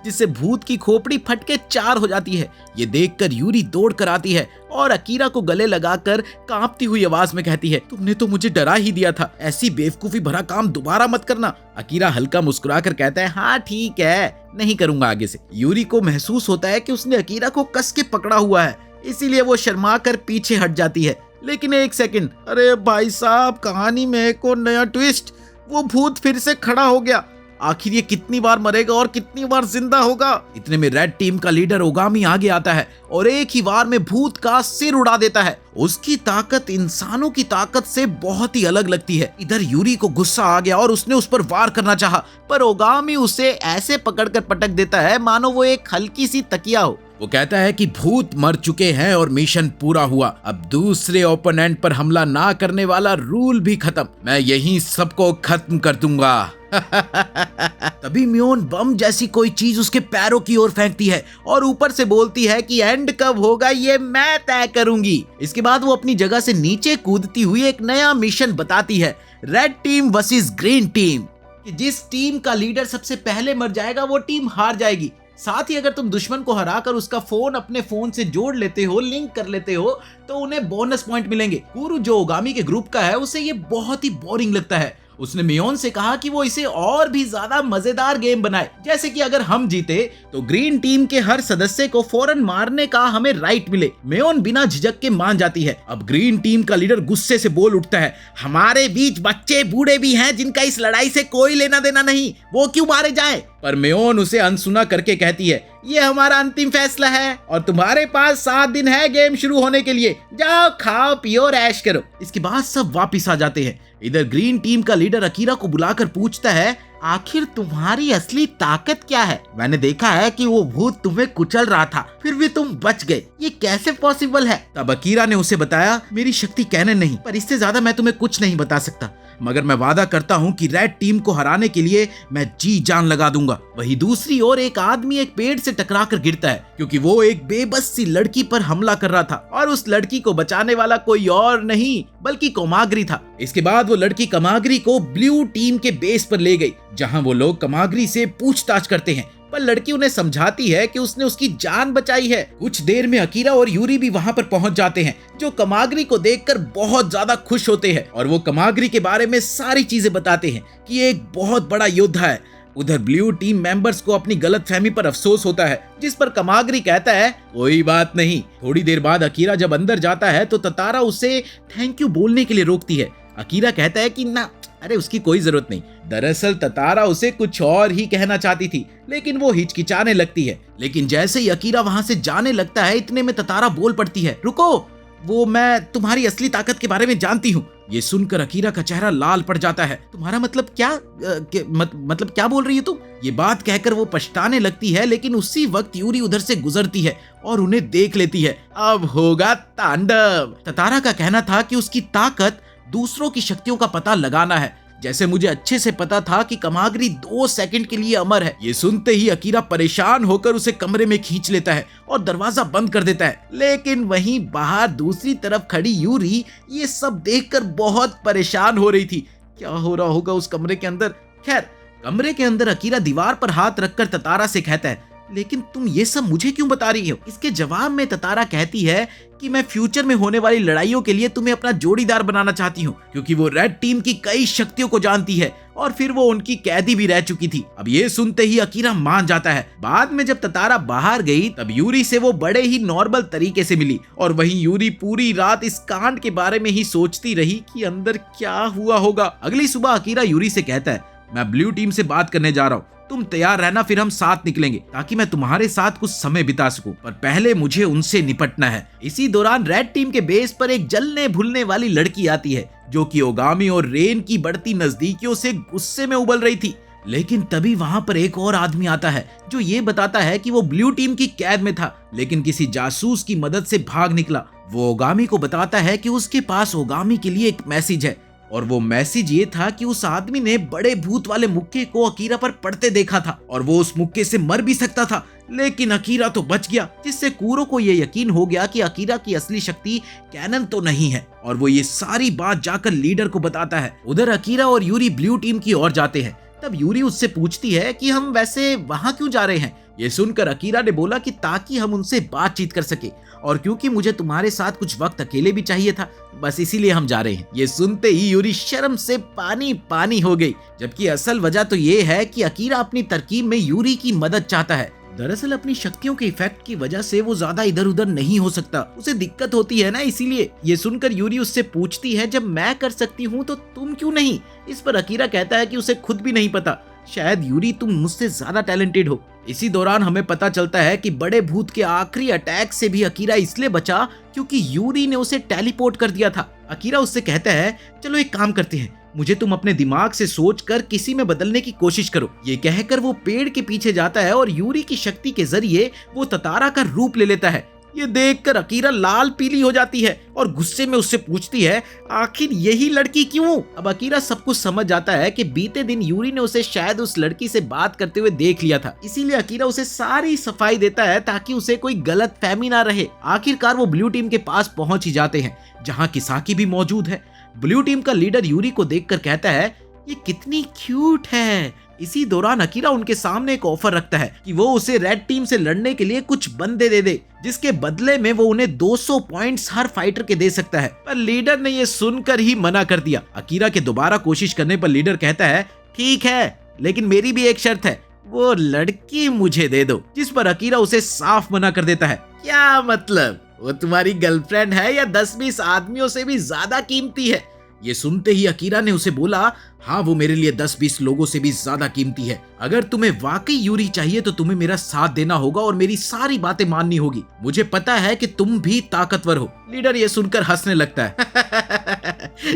Speaker 1: जिससे भूत की खोपड़ी फट के 4 हो जाती है। ये देखकर यूरी दौड़ कर आती है और अकीरा को गले लगाकर कांपती हुई आवाज में कहती है, तुमने तो मुझे डरा ही दिया था, ऐसी बेवकूफी भरा काम दोबारा मत करना। अकीरा हल्का मुस्कुराकर कहता है, हाँ ठीक है, नहीं करूंगा आगे से। यूरी को महसूस होता है कि उसने अकीरा को कस के पकड़ा हुआ है, इसीलिए वो शर्मा कर पीछे हट जाती है। लेकिन एक सेकंड, अरे भाई साहब, कहानी में एक और नया ट्विस्ट। वो भूत फिर से खड़ा हो गया। आखिर ये कितनी बार मरेगा और कितनी बार जिंदा होगा? इतने में रेड टीम का लीडर ओगामी आगे आता है और एक ही बार में भूत का सिर उड़ा देता है। उसकी ताकत इंसानों की ताकत से बहुत ही अलग लगती है। इधर यूरी को गुस्सा आ गया और उसने उस पर वार करना चाहा, पर ओगामी उसे ऐसे पकड़कर पटक देता है मानो वो एक हल्की सी तकिया हो। वो कहता है कि भूत मर चुके हैं और मिशन पूरा हुआ। अब दूसरे ओपोनेंट पर हमला ना करने वाला रूल भी खत्म। मैं यहीं सबको खत्म कर दूंगा। तभी म्योन बम जैसी कोई चीज उसके पैरों की ओर फेंकती है और ऊपर से बोलती है कि एंड कब होगा ये मैं तय करूंगी। इसके बाद वो अपनी जगह से नीचे कूदती हुई एक नया मिशन बताती है, red team versus green team. कि जिस टीम का लीडर सबसे पहले मर जाएगा वो टीम हार जाएगी। साथ ही अगर तुम दुश्मन को हराकर उसका फोन अपने फोन से जोड़ लेते हो, लिंक कर लेते हो, तो उन्हें बोनस पॉइंट मिलेंगे। कुरु जो ओगामी के ग्रुप का है, उसे ये बहुत ही बोरिंग लगता है। उसने मियोन से कहा कि वो इसे और भी ज्यादा मजेदार गेम बनाए, जैसे कि अगर हम जीते तो ग्रीन टीम के हर सदस्य को फौरन मारने का हमें राइट मिले। मियोन बिना झिझक के मान जाती है। अब ग्रीन टीम का लीडर गुस्से से बोल उठता है, हमारे बीच बच्चे बूढ़े भी हैं जिनका इस लड़ाई से कोई लेना देना नहीं, वो क्यों मारे जाए? पर मियोन उसे अनसुना करके कहती है, ये हमारा अंतिम फैसला है और तुम्हारे पास 7 दिन है गेम शुरू होने के लिए, जाओ खाओ पियो और ऐश करो। इसके बाद सब वापिस आ जाते हैं। इधर ग्रीन टीम का लीडर अकीरा को बुलाकर पूछता है, आखिर तुम्हारी असली ताकत क्या है? मैंने देखा है कि वो भूत तुम्हें कुचल रहा था, फिर भी तुम बच गए, ये कैसे पॉसिबल है? तब अकीरा ने उसे बताया, मेरी शक्ति कहने नहीं, पर इससे ज्यादा मैं तुम्हें कुछ नहीं बता सकता, मगर मैं वादा करता हूँ कि रेड टीम को हराने के लिए मैं जी जान लगा दूंगा। वही दूसरी ओर एक आदमी एक पेड़ से टकराकर गिरता है, क्योंकि वो एक बेबस सी लड़की पर हमला कर रहा था और उस लड़की को बचाने वाला कोई और नहीं बल्कि कोमाग्री था। इसके बाद वो लड़की कमाग्री को ब्लू टीम के बेस पर ले गई, जहां वो लोग कमाग्री से पूछताछ करते हैं। पर लड़की उन्हें समझाती है कि उसने उसकी जान बचाई है। कुछ देर में अकीरा और यूरी भी वहाँ पर पहुँच जाते हैं, जो कमागरी को देखकर बहुत ज्यादा खुश होते हैं और वो कमागरी के बारे में सारी चीजें बताते हैं कि ये एक बहुत बड़ा योद्धा है। उधर ब्लू टीम मेंबर्स को अपनी गलतफहमी पर अफसोस होता है, जिस पर कमागरी कहता है कोई बात नहीं। थोड़ी देर बाद अकीरा जब अंदर जाता है तो ततारा उसे थैंक यू बोलने के लिए रोकती है। अकीरा कहता है कि ना, अरे उसकी कोई जरूरत नहीं। दरअसल ततारा उसे कुछ और ही कहना चाहती थी, लेकिन वो हिचकिचाने लगती है। लेकिन जैसे ही अकीरा वहां से जाने लगता है, इतने में ततारा बोल पड़ती है, रुको, वो मैं तुम्हारी असली ताकत के बारे में जानती हूँ। ये सुनकर अकीरा का चेहरा लाल पड़ जाता है। तुम्हारा मतलब क्या? मतलब क्या बोल रही है तुम? ये बात कहकर वो पछताने लगती है, लेकिन उसी वक्त यूरी उधर से गुजरती है और उन्हें देख लेती है। अब होगा तांडव। ततारा का कहना था कि उसकी ताकत दूसरों की शक्तियों का पता लगाना है, जैसे मुझे अच्छे से पता था कि कमागरी 2 सेकंड के लिए अमर है। ये सुनते ही अकीरा परेशान होकर उसे कमरे में खींच लेता है और दरवाजा बंद कर देता है। लेकिन वहीं बाहर दूसरी तरफ खड़ी यूरी ये सब देखकर बहुत परेशान हो रही थी। क्या हो रहा होगा उस कमरे के अंदर? खैर, कमरे के अंदर अकीरा दीवार पर हाथ रखकर ततारा से कहता है, लेकिन तुम ये सब मुझे क्यों बता रही हो? इसके जवाब में ततारा कहती है कि मैं फ्यूचर में होने वाली लड़ाइयों के लिए तुम्हें अपना जोड़ीदार बनाना चाहती हूँ, क्योंकि वो रेड टीम की कई शक्तियों को जानती है और फिर वो उनकी कैदी भी रह चुकी थी। अब ये सुनते ही अकीरा मान जाता है। बाद में जब ततारा बाहर गई तब यूरी से वो बड़े ही नॉर्मल तरीके से मिली और वहीं यूरी पूरी रात इस कांड के बारे में ही सोचती रही कि अंदर क्या हुआ होगा। अगली सुबह अकीरा यूरी से कहता है, मैं ब्लू टीम से बात करने जा रहा हूँ, तुम तैयार रहना, फिर हम साथ निकलेंगे ताकि मैं तुम्हारे साथ कुछ समय बिता सकूं, पर पहले मुझे उनसे निपटना है। इसी दौरान रेड टीम के बेस पर एक जलने भुलने वाली लड़की आती है, जो कि ओगामी और रेन की बढ़ती नजदीकियों से गुस्से में उबल रही थी। लेकिन तभी वहां पर एक और आदमी आता है, जो ये बताता है कि वो ब्लू टीम की कैद में था, लेकिन किसी जासूस की मदद से भाग निकला। वो ओगामी को बताता है कि उसके पास ओगामी के लिए एक मैसेज है, और वो मैसेज ये था कि उस आदमी ने बड़े भूत वाले मुक्के को अकीरा पर पड़ते देखा था और वो उस मुक्के से मर भी सकता था, लेकिन अकीरा तो बच गया, जिससे कूरो को ये यकीन हो गया कि अकीरा की असली शक्ति कैनन तो नहीं है, और वो ये सारी बात जाकर लीडर को बताता है। उधर अकीरा और यूरी ब्लू टीम की ओर जाते हैं। तब यूरी उससे पूछती है कि हम वैसे वहां क्यों जा रहे हैं? ये सुनकर अकीरा ने बोला कि ताकि हम उनसे बातचीत कर सके, और क्योंकि मुझे तुम्हारे साथ कुछ वक्त अकेले भी चाहिए था, बस इसीलिए हम जा रहे हैं। ये सुनते ही यूरी शर्म से पानी पानी हो गई, जबकि असल वजह तो ये है कि अकीरा अपनी तरकीब में यूरी की मदद चाहता है। दरअसल अपनी शक्तियों के इफेक्ट की वजह से वो ज्यादा इधर उधर नहीं हो सकता, उसे दिक्कत होती है ना, इसीलिए। ये सुनकर यूरी उससे पूछती है, जब मैं कर सकती हूँ तो तुम क्यों नहीं? इस पर अकीरा कहता है कि उसे खुद भी नहीं पता, शायद यूरी तुम मुझसे ज्यादा टैलेंटेड हो। इसी दौरान हमें पता चलता है कि बड़े भूत के आखिरी अटैक से भी अकीरा इसलिए बचा क्योंकि यूरी ने उसे टेलीपोर्ट कर दिया था। अकीरा उससे कहता है, चलो एक काम करते हैं, मुझे तुम अपने दिमाग से सोचकर किसी में बदलने की कोशिश करो। ये कहकर वो पेड़ के पीछे जाता है और यूरी की शक्ति के जरिए वो ततारा का रूप ले लेता है। ये देखकर अकीरा लाल पीली हो जाती है और गुस्से में उससे पूछती है, आखिर यही लड़की क्यों? अब अकीरा सब कुछ समझ जाता है कि बीते दिन यूरी ने उसे शायद उस लड़की से बात करते हुए देख लिया था, इसीलिए अकीरा उसे सारी सफाई देता है ताकि उसे कोई गलत फहमी ना रहे। आखिरकार वो ब्लू टीम के पास पहुंच ही जाते हैं, जहां किसाकी भी मौजूद है। ब्लू टीम का लीडर यूरी को देखकर कहता है, ये कितनी क्यूट है। इसी दौरान अकीरा उनके सामने एक ऑफर रखता है कि वो उसे रेड टीम से लड़ने के लिए कुछ बंदे दे दे, जिसके बदले में वो उन्हें 200 पॉइंट्स हर फाइटर के दे सकता है। पर लीडर ने ये सुनकर ही मना कर दिया। अकीरा के दोबारा कोशिश करने पर लीडर कहता है, ठीक है, लेकिन मेरी भी एक शर्त है, वो लड़की मुझे दे दो। जिस पर अकीरा उसे साफ मना कर देता है। क्या मतलब? वो तुम्हारी गर्लफ्रेंड है या 10-20 आदमियों से भी ज्यादा कीमती है? ये सुनते ही अकीरा ने उसे बोला, हाँ वो मेरे लिए 10-20 लोगों से भी ज्यादा कीमती है। अगर तुम्हें वाकई यूरी चाहिए तो तुम्हें मेरा साथ देना होगा और मेरी सारी बातें माननी होगी। मुझे पता है कि तुम भी ताकतवर हो। लीडर ये सुनकर हंसने लगता है।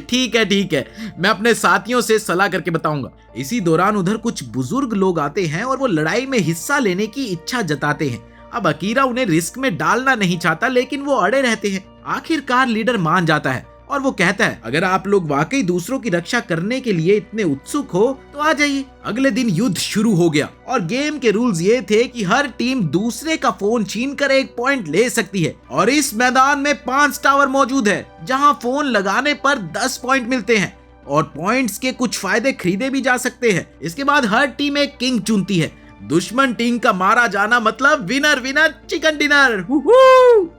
Speaker 1: ठीक है, मैं अपने साथियों से सलाह करके बताऊंगा। इसी दौरान उधर कुछ बुजुर्ग लोग आते हैं और वो लड़ाई में हिस्सा लेने की इच्छा जताते हैं। अब अकीरा उन्हें रिस्क में डालना नहीं चाहता, लेकिन वो अड़े रहते हैं। आखिरकार लीडर मान जाता है और वो कहता है, अगर आप लोग वाकई दूसरों की रक्षा करने के लिए इतने उत्सुक हो तो आ जाइए। अगले दिन युद्ध शुरू हो गया और गेम के रूल्स ये थे कि हर टीम दूसरे का फोन छीनकर एक पॉइंट ले सकती है, और इस मैदान में 5 टावर मौजूद है जहां फोन लगाने पर 10 पॉइंट मिलते हैं और पॉइंट्स के कुछ फायदे खरीदे भी जा सकते हैं। इसके बाद हर टीम एक किंग चुनती है। दुश्मन टीम का मारा जाना मतलब विनर विनर चिकन डिनर।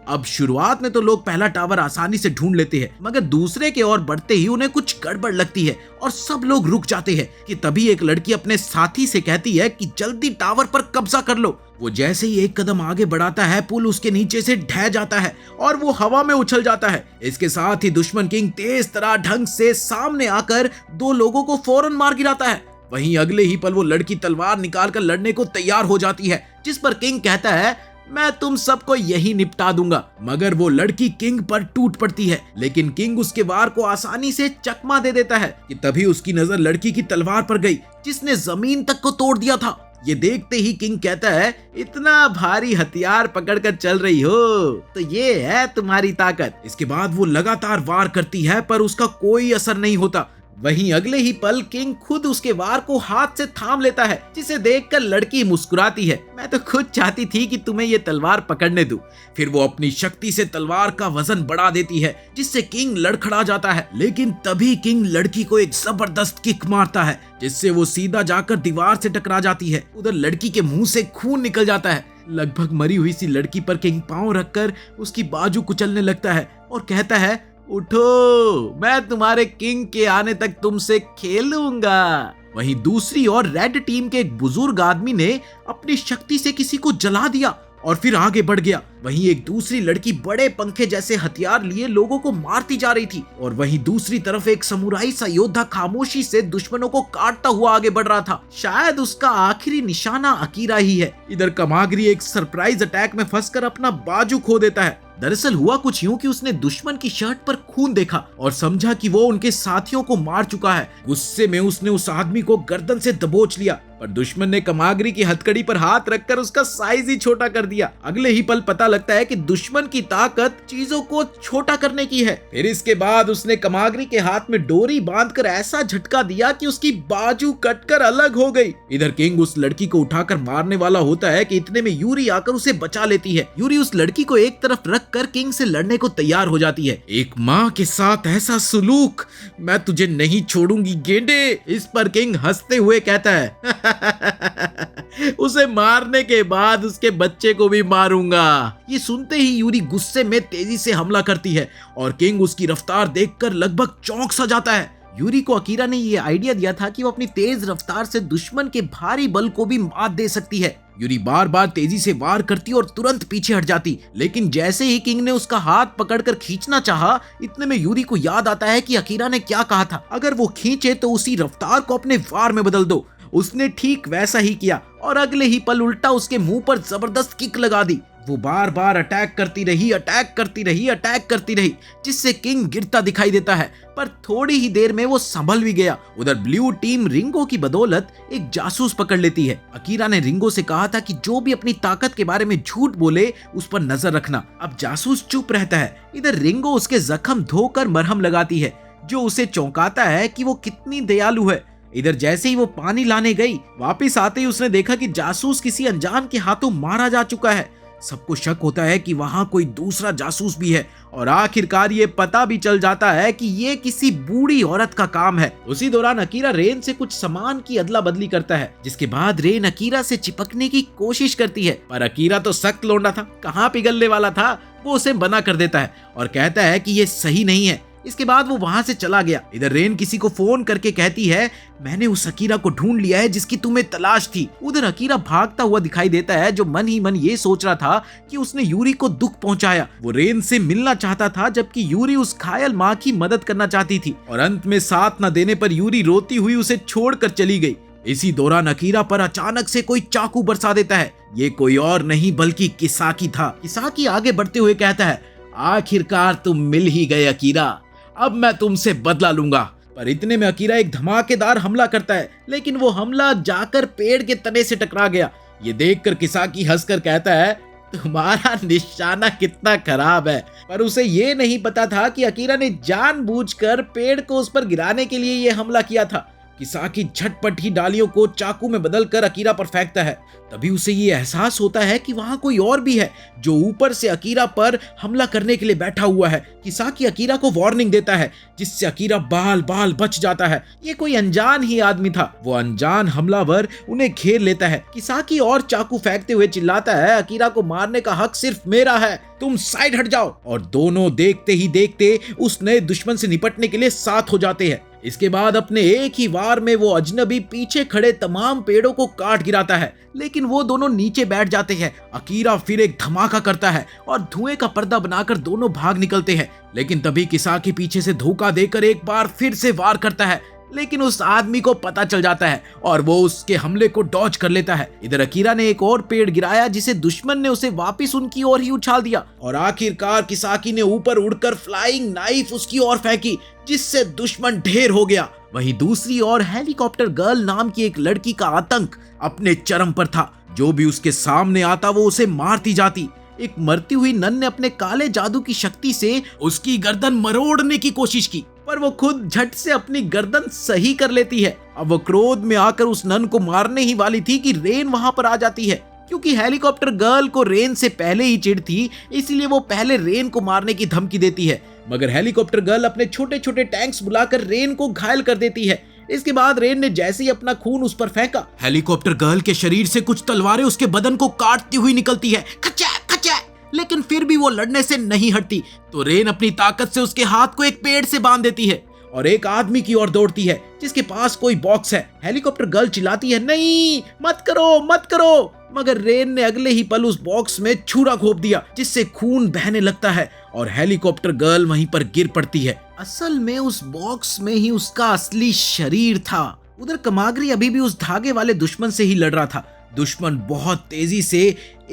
Speaker 1: अब शुरुआत में तो लोग पहला टावर आसानी से ढूंढ लेते हैं, मगर दूसरे के ओर बढ़ते ही उन्हें कुछ गड़बड़ लगती है और सब लोग रुक जाते हैं कि तभी एक लड़की अपने साथी से कहती है कि जल्दी टावर पर कब्जा कर लो। वो जैसे ही एक कदम आगे बढ़ाता है, पुल उसके नीचे से ढह जाता है और वो हवा में उछल जाता है। इसके साथ ही दुश्मन किंग तेज तरह ढंग से सामने आकर दो लोगों को फौरन मार गिराता है। वहीं अगले ही पल वो लड़की तलवार निकालकर लड़ने को तैयार हो जाती है, जिस पर किंग कहता है मैं तुम सबको यही निपटा दूंगा। मगर वो लड़की किंग पर टूट पड़ती है, लेकिन किंग उसके वार को आसानी से चकमा दे देता है कि तभी उसकी नजर लड़की की तलवार पर गई, जिसने जमीन तक को तोड़ दिया था। ये देखते ही किंग कहता है इतना भारी हथियार पकड़कर चल रही हो तो ये है तुम्हारी ताकत। इसके बाद वो लगातार वार करती है पर उसका कोई असर नहीं होता। वहीं अगले ही पल किंग खुद उसके वार को हाथ से थाम लेता है, जिसे देखकर लड़की मुस्कुराती है। मैं तो खुद चाहती थी कि तुम्हें ये तलवार पकड़ने दूं। फिर वो अपनी शक्ति से तलवार का वजन बढ़ा देती है, जिससे किंग लड़खड़ा जाता है। लेकिन तभी किंग लड़की को एक जबरदस्त किक मारता है, जिससे वो सीधा जाकर दीवार से टकरा जाती है। उधर लड़की के मुंह से खून निकल जाता है। लगभग मरी हुई सी लड़की पर किंग पांव रखकर उसकी बाजू कुचलने लगता है और कहता है उठो, मैं तुम्हारे किंग के आने तक तुमसे खेलूंगा। वहीं दूसरी ओर रेड टीम के एक बुजुर्ग आदमी ने अपनी शक्ति से किसी को जला दिया और फिर आगे बढ़ गया। वहीं एक दूसरी लड़की बड़े पंखे जैसे हथियार लिए लोगों को मारती जा रही थी और वहीं दूसरी तरफ एक समुराई सा योद्धा खामोशी से दुश्मनों को काटता हुआ आगे बढ़ रहा था। शायद उसका आखिरी निशाना अकीरा ही है। इधर कमागरी एक सरप्राइज अटैक में फंसकर अपना बाजू खो देता है। दरअसल हुआ कुछ यूं कि उसने दुश्मन की शर्ट पर खून देखा और समझा कि वो उनके साथियों को मार चुका है। गुस्से में उसने उस आदमी को गर्दन से दबोच लिया, पर दुश्मन ने कमागरी की हथकड़ी पर हाथ रखकर उसका साइज ही छोटा कर दिया। अगले ही पल पता लगता है कि दुश्मन की ताकत चीजों को छोटा करने की है। फिर इसके बाद उसने कमागरी के हाथ में डोरी बांधकर ऐसा झटका दिया कि उसकी बाजू कटकर अलग हो गई। इधर किंग उस लड़की को उठाकर मारने वाला होता है कि इतने में यूरी आकर उसे बचा लेती है। यूरी उस लड़की को एक तरफ रखकर किंग से लड़ने को तैयार हो जाती है। एक माँ के साथ ऐसा सुलूक, मैं तुझे नहीं छोड़ूंगी गेंडे। इस पर किंग हंसते हुए कहता है उसे मारने के बाद उसके बच्चे को भी मारूंगा। ये सुनते ही यूरी गुस्से में तेजी से हमला करती है और किंग उसकी रफ्तार देखकर लगभग चौंक सा जाता है। यूरी को अकीरा ने ये आइडिया दिया था कि वो अपनी तेज रफ्तार से दुश्मन के भारी बल को भी मात दे सकती है। यूरी बार बार तेजी से वार करती और तुरंत पीछे हट जाती, लेकिन जैसे ही किंग ने उसका हाथ पकड़कर खींचना चाहा, इतने में यूरी को याद आता है कि अकीरा ने क्या कहा था, अगर वो खींचे तो उसी रफ्तार को अपने वार में बदल दो। उसने ठीक वैसा ही किया और अगले ही पल उल्टा उसके मुंह पर जबरदस्त किक लगा दी। वो बार बार अटैक करती रही, जिससे किंग गिरता दिखाई देता है, पर थोड़ी ही देर में वो संभल भी गया। उधर ब्लू टीम रिंगो की बदौलत एक जासूस पकड़ लेती है। अकीरा ने रिंगो से कहा था कि जो भी अपनी ताकत के बारे में झूठ बोले उस पर नजर रखना। अब जासूस चुप रहता है। इधर रिंगो उसके जख्म धोकर मरहम लगाती है, जो उसे चौंकाता है कि वो कितनी दयालु है। इधर जैसे ही वो पानी लाने गई, वापस आते ही उसने देखा कि जासूस किसी अनजान के हाथों मारा जा चुका है। सबको शक होता है कि वहां कोई दूसरा जासूस भी है और आखिरकार ये पता भी चल जाता है कि ये किसी बूढ़ी औरत का काम है। उसी दौरान अकीरा रेन से कुछ सामान की अदला बदली करता है, जिसके बाद रेन अकीरा से चिपकने की कोशिश करती है, पर अकीरा तो सख्त लौंडा था, कहाँ पिघलने वाला था। वो उसे मना कर देता है और कहता है कि ये सही नहीं है। इसके बाद वो वहां से चला गया। इधर रेन किसी को फोन करके कहती है मैंने उस अकीरा को ढूंढ लिया है जिसकी तुम्हें तलाश थी। उधर अकीरा भागता हुआ दिखाई देता है, जो मन ही मन ये सोच रहा था कि उसने यूरी को दुख पहुंचाया। वो रेन से मिलना चाहता था, जबकि यूरी उस घायल माँ की मदद करना चाहती थी और अंत में साथ न देने पर यूरी रोती हुई उसे छोड़कर चली गई। इसी दौरान अकीरा पर अचानक से कोई चाकू बरसा देता है। ये कोई और नहीं बल्कि किसाकी था। किसाकी आगे बढ़ते हुए कहता है आखिरकार तुम मिल ही गए अकीरा, अब मैं तुमसे बदला लूंगा। पर इतने में अकीरा एक धमाकेदार हमला करता है, लेकिन वो हमला जाकर पेड़ के तने से टकरा गया। ये देखकर किसाकी हंसकर कहता है तुम्हारा निशाना कितना खराब है। पर उसे ये नहीं पता था कि अकीरा ने जानबूझकर पेड़ को उस पर गिराने के लिए ये हमला किया था। किसाकी झटपट ही डालियों को चाकू में बदलकर अकीरा पर फेंकता है। तभी उसे ये एहसास होता है कि वहां कोई और भी है जो ऊपर से अकीरा पर हमला करने के लिए बैठा हुआ है। किसाकी अकीरा को वार्निंग देता है, जिससे अकीरा बाल बाल बच जाता है। ये कोई अनजान ही आदमी था। वो अनजान हमलावर उन्हें घेर लेता है। किसाकी और चाकू फेंकते हुए चिल्लाता है, अकीरा को मारने का हक सिर्फ मेरा है, तुम साइड हट जाओ। और दोनों देखते ही देखते उस नए दुश्मन से निपटने के लिए साथ हो जाते हैं। इसके बाद अपने एक ही वार में वो अजनबी पीछे खड़े तमाम पेड़ों को काट गिराता है, लेकिन वो दोनों नीचे बैठ जाते हैं। अकीरा फिर एक धमाका करता है और धुएं का पर्दा बनाकर दोनों भाग निकलते हैं। लेकिन तभी किसाकी पीछे से धोखा देकर एक बार फिर से वार करता है, लेकिन उस आदमी को पता चल जाता है और वो उसके हमले को डॉज कर लेता है। इधर अकीरा ने एक और पेड़ गिराया, जिसे दुश्मन ने उसे वापस उनकी ओर ही उछाल दिया और आखिरकार किसाकी ने ऊपर उड़कर फ्लाइंग नाइफ उसकी ओर फेंकी, जिससे दुश्मन ढेर हो गया। वहीं दूसरी ओर हेलीकॉप्टर गर्ल नाम की एक लड़की का आतंक अपने चरम पर था। जो भी उसके सामने आता वो उसे मारती जाती। एक मरती हुई नन ने अपने काले जादू की शक्ति से उसकी गर्दन मरोड़ने की कोशिश की, पर वो खुद झट से अपनी गर्दन सही कर लेती है। अब वो क्रोध में आकर उस नन को मारने ही वाली थी कि रेन वहां पर आ जाती है। क्योंकि हेलीकॉप्टर गर्ल को रेन से पहले ही चिढ़ थी, इसलिए वो पहले रेन को मारने की धमकी देती है। मगर हेलीकॉप्टर गर्ल अपने छोटे छोटे टैंक्स बुलाकर रेन को घायल कर देती है। इसके बाद रेन ने जैसे ही अपना खून उस पर फेंका, हेलीकॉप्टर गर्ल के शरीर से कुछ तलवारें उसके बदन को काटती हुई निकलती है। खचा खचा, लेकिन फिर भी वो लड़ने से नहीं हटती। तो रेन अपनी ताकत से उसके हाथ को एक पेड़ से बांध देती है और एक आदमी की ओर दौड़ती है, जिसके पास कोई बॉक्स है। हेलीकॉप्टर गर्ल चिल्लाती है, नहीं मत करो मत करो, मगर रेन ने अगले ही पल उस बॉक्स में छुरा घोंप दिया, जिससे खून बहने लगता है और हेलीकॉप्टर गर्ल वहीं पर गिर पड़ती है। असल में उस बॉक्स में ही उसका असली शरीर था। उधर कमागरी अभी भी उस धागे वाले दुश्मन से ही लड़ रहा था। दुश्मन बहुत तेजी से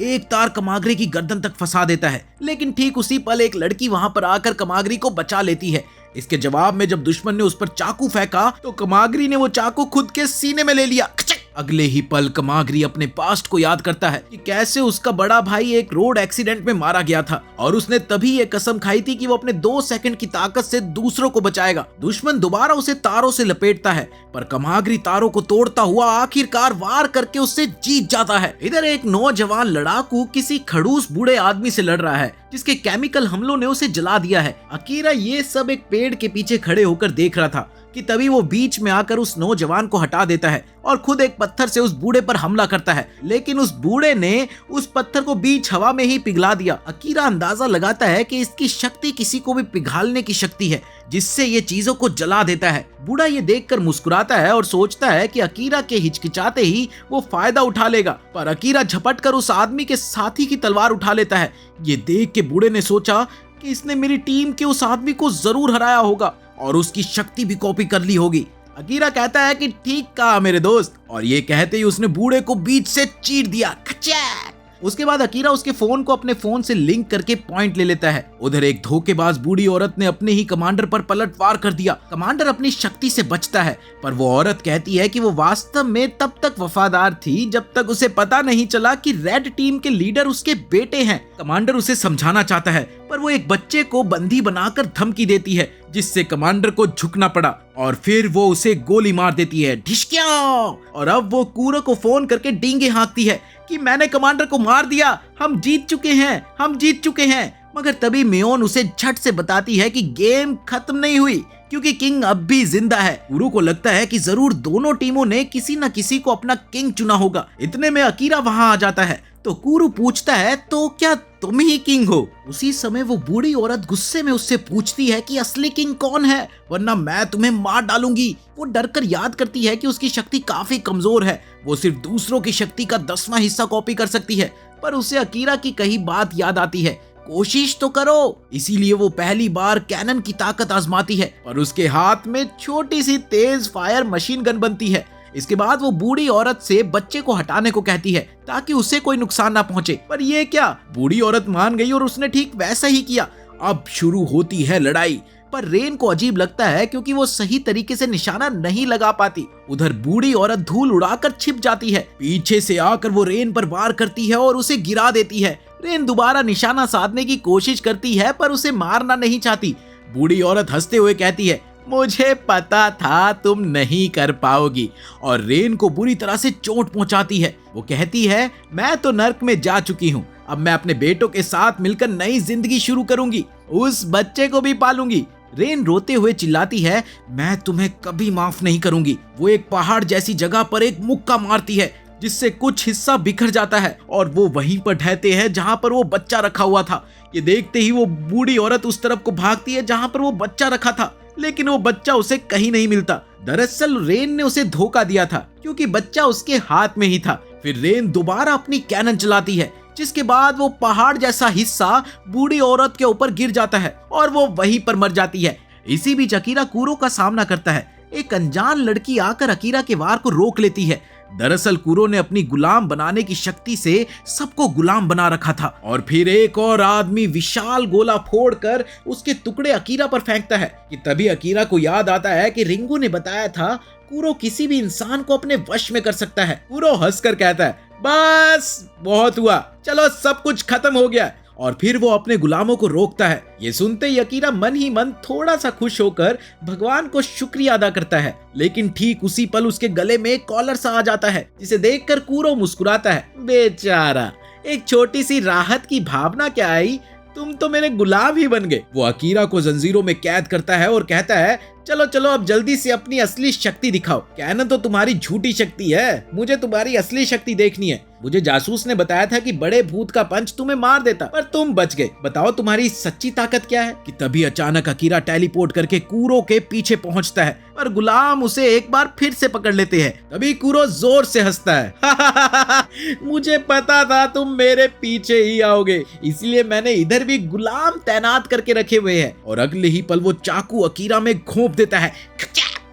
Speaker 1: एक तार कमागरी की गर्दन तक फंसा देता है, लेकिन ठीक उसी पल एक लड़की वहां पर आकर कमागरी को बचा लेती है। इसके जवाब में जब दुश्मन ने उस पर चाकू फेंका तो कमागरी ने वो चाकू खुद के सीने में ले लिया। अगले ही पल कमागरी अपने पास्ट को याद करता है कि कैसे उसका बड़ा भाई एक रोड एक्सीडेंट में मारा गया था और उसने तभी ये कसम खाई थी कि वो अपने 2 सेकंड की ताकत से दूसरों को बचाएगा। दुश्मन दोबारा उसे तारों से लपेटता है, पर कमागरी तारों को तोड़ता हुआ आखिरकार वार करके उससे जीत जाता है। इधर एक नौजवान लड़ाकू किसी खड़ूस बूढ़े आदमी से लड़ रहा है, जिसके केमिकल हमलों ने उसे जला दिया है। अकीरा ये सब एक पेड़ के पीछे खड़े होकर देख रहा था कि तभी वो बीच में आकर उस नौजवान को हटा देता है और खुद एक पत्थर से उस बूढ़े पर हमला करता है, लेकिन उस बूढ़े ने उस पत्थर को बीच हवा में ही पिघला दिया। अकीरा अंदाजा लगाता है कि इसकी शक्ति किसी को भी पिघालने की शक्ति है, जिससे ये चीजों को जला देता है। बूढ़ा ये देखकर मुस्कुराता है और सोचता है कि अकीरा के हिचकिचाते ही वो फायदा उठा लेगा, पर अकीरा झपट कर उस आदमी के साथी की तलवार उठा लेता है। ये देख के बूढ़े ने सोचा कि इसने मेरी टीम के उस आदमी को जरूर हराया होगा और उसकी शक्ति भी कॉपी कर ली होगी। अकीरा कहता है कि ठीक कहा मेरे दोस्त, और ये कहते ही उसने बूढ़े को बीच से चीर दिया। खचैक! उसके बाद अकीरा उसके फोन को अपने फोन से लिंक करके पॉइंट ले लेता है। उधर एक धोखेबाज बूढ़ी औरत ने अपने ही कमांडर पर पलटवार कर दिया। कमांडर अपनी शक्ति से बचता है, पर वो औरत कहती है कि वो वास्तव में तब तक वफादार थी जब तक उसे पता नहीं चला कि रेड टीम के लीडर उसके बेटे हैं। कमांडर उसे समझाना चाहता है, पर वो एक बच्चे को बंदी बनाकर धमकी देती है, जिससे कमांडर को झुकना पड़ा और फिर वो उसे गोली मार देती है। ढिशक्या! और अब वो कूरो को फोन करके डींगे हाँकती है कि मैंने कमांडर को मार दिया, हम जीत चुके हैं, हम जीत चुके हैं। मगर तभी मेयोन उसे झट से बताती है कि गेम खत्म नहीं हुई, क्योंकि किंग अब भी जिंदा है। कूरो को लगता है कि जरूर दोनों टीमों ने किसी न किसी को अपना किंग चुना होगा। इतने में अकीरा वहां आ जाता है, तो कूरो पूछता है, तो क्या तुम ही किंग हो? उसी समय वो बूढ़ी औरत गुस्से में उससे पूछती है कि असली किंग कौन है, वरना मैं तुम्हें मार डालूंगी। वो डरकर याद करती है कि उसकी शक्ति काफी कमजोर है, वो सिर्फ दूसरों की शक्ति का 10वां हिस्सा कॉपी कर सकती है। पर उसे अकीरा की कही बात याद आती है, कोशिश तो करो। इसीलिए वो पहली बार कैनन की ताकत आजमाती है, पर उसके हाथ में छोटी सी तेज फायर मशीन गन बनती है। इसके बाद वो बूढ़ी औरत से बच्चे को हटाने को कहती है ताकि उसे कोई नुकसान ना पहुंचे, पर ये क्या, बूढ़ी औरत मान गई और उसने ठीक वैसा ही किया। अब शुरू होती है लड़ाई, पर रेन को अजीब लगता है क्योंकि वो सही तरीके से निशाना नहीं लगा पाती। उधर बूढ़ी औरत धूल उड़ाकर छिप जाती है, पीछे से आकर वो रेन पर वार करती है और उसे गिरा देती है। रेन दोबारा निशाना साधने की कोशिश करती है, पर उसे मारना नहीं चाहती। बूढ़ी औरत हंसते हुए कहती है, मुझे पता था तुम नहीं कर पाओगी, और रेन को बुरी तरह से चोट पहुंचाती है। वो कहती है, मैं तो नर्क में जा चुकी हूँ, अब मैं अपने बेटों के साथ मिलकर नई जिंदगी शुरू करूंगी, उस बच्चे को भी पालूंगी। रेन रोते हुए चिल्लाती है, मैं तुम्हें कभी माफ नहीं करूंगी। वो एक पहाड़ जैसी जगह पर एक मुक्का मारती है, जिससे कुछ हिस्सा बिखर जाता है और वो वहीं पर ढहते हैं जहां पर वो बच्चा रखा हुआ था। ये देखते ही वो बूढ़ी औरत उस तरफ को भागती है जहां पर वो बच्चा रखा था, लेकिन वो बच्चा उसे कहीं नहीं मिलता। दरअसल रेन ने उसे धोखा दिया था, क्योंकि बच्चा उसके हाथ में ही था। फिर रेन दोबारा अपनी कैनन चलाती है, जिसके बाद वो पहाड़ जैसा हिस्सा बूढ़ी औरत के ऊपर गिर जाता है और वो वहीं पर मर जाती है। इसी बीच अकीरा कूरो का सामना करता है। एक अनजान लड़की आकर अकीरा के वार को रोक लेती है। दरअसल कूरो ने अपनी गुलाम बनाने की शक्ति से सबको गुलाम बना रखा था। और फिर एक और आदमी विशाल गोला फोड़कर उसके टुकड़े अकीरा पर फेंकता है कि तभी अकीरा को याद आता है कि रिंगू ने बताया था कूरो किसी भी इंसान को अपने वश में कर सकता है। कूरो हंसकर कहता है, बस बहुत हुआ, चलो सब कुछ खत्म हो गया। और फिर वो अपने गुलामों को रोकता है। ये सुनते ही अकीरा मन ही मन थोड़ा सा खुश होकर भगवान को शुक्रिया अदा करता है, लेकिन ठीक उसी पल उसके गले में एक कॉलर सा आ जाता है, जिसे देखकर कूरो मुस्कुराता है। बेचारा, एक छोटी सी राहत की भावना क्या आई, तुम तो मेरे गुलाम ही बन गए। वो अकीरा को जंजीरों में कैद करता है और कहता है, चलो चलो अब जल्दी से अपनी असली शक्ति दिखाओ। कहना तो तुम्हारी झूठी शक्ति है, मुझे तुम्हारी असली शक्ति देखनी है। मुझे जासूस ने बताया था कि बड़े भूत का पंच तुम्हें मार देता, पर तुम बच गए। बताओ तुम्हारी सच्ची ताकत क्या है। कि तभी अचानक अकीरा टेलीपोर्ट करके कूरो के पीछे पहुंचता है और गुलाम उसे एक बार फिर से पकड़ लेते हैं। तभी कूरो जोर से हंसता है। मुझे पता था तुम मेरे पीछे ही आओगे, इसलिए मैंने इधर भी गुलाम तैनात करके रखे हुए हैं। और अगले ही पल वो चाकू अकीरा में घोंप देता है,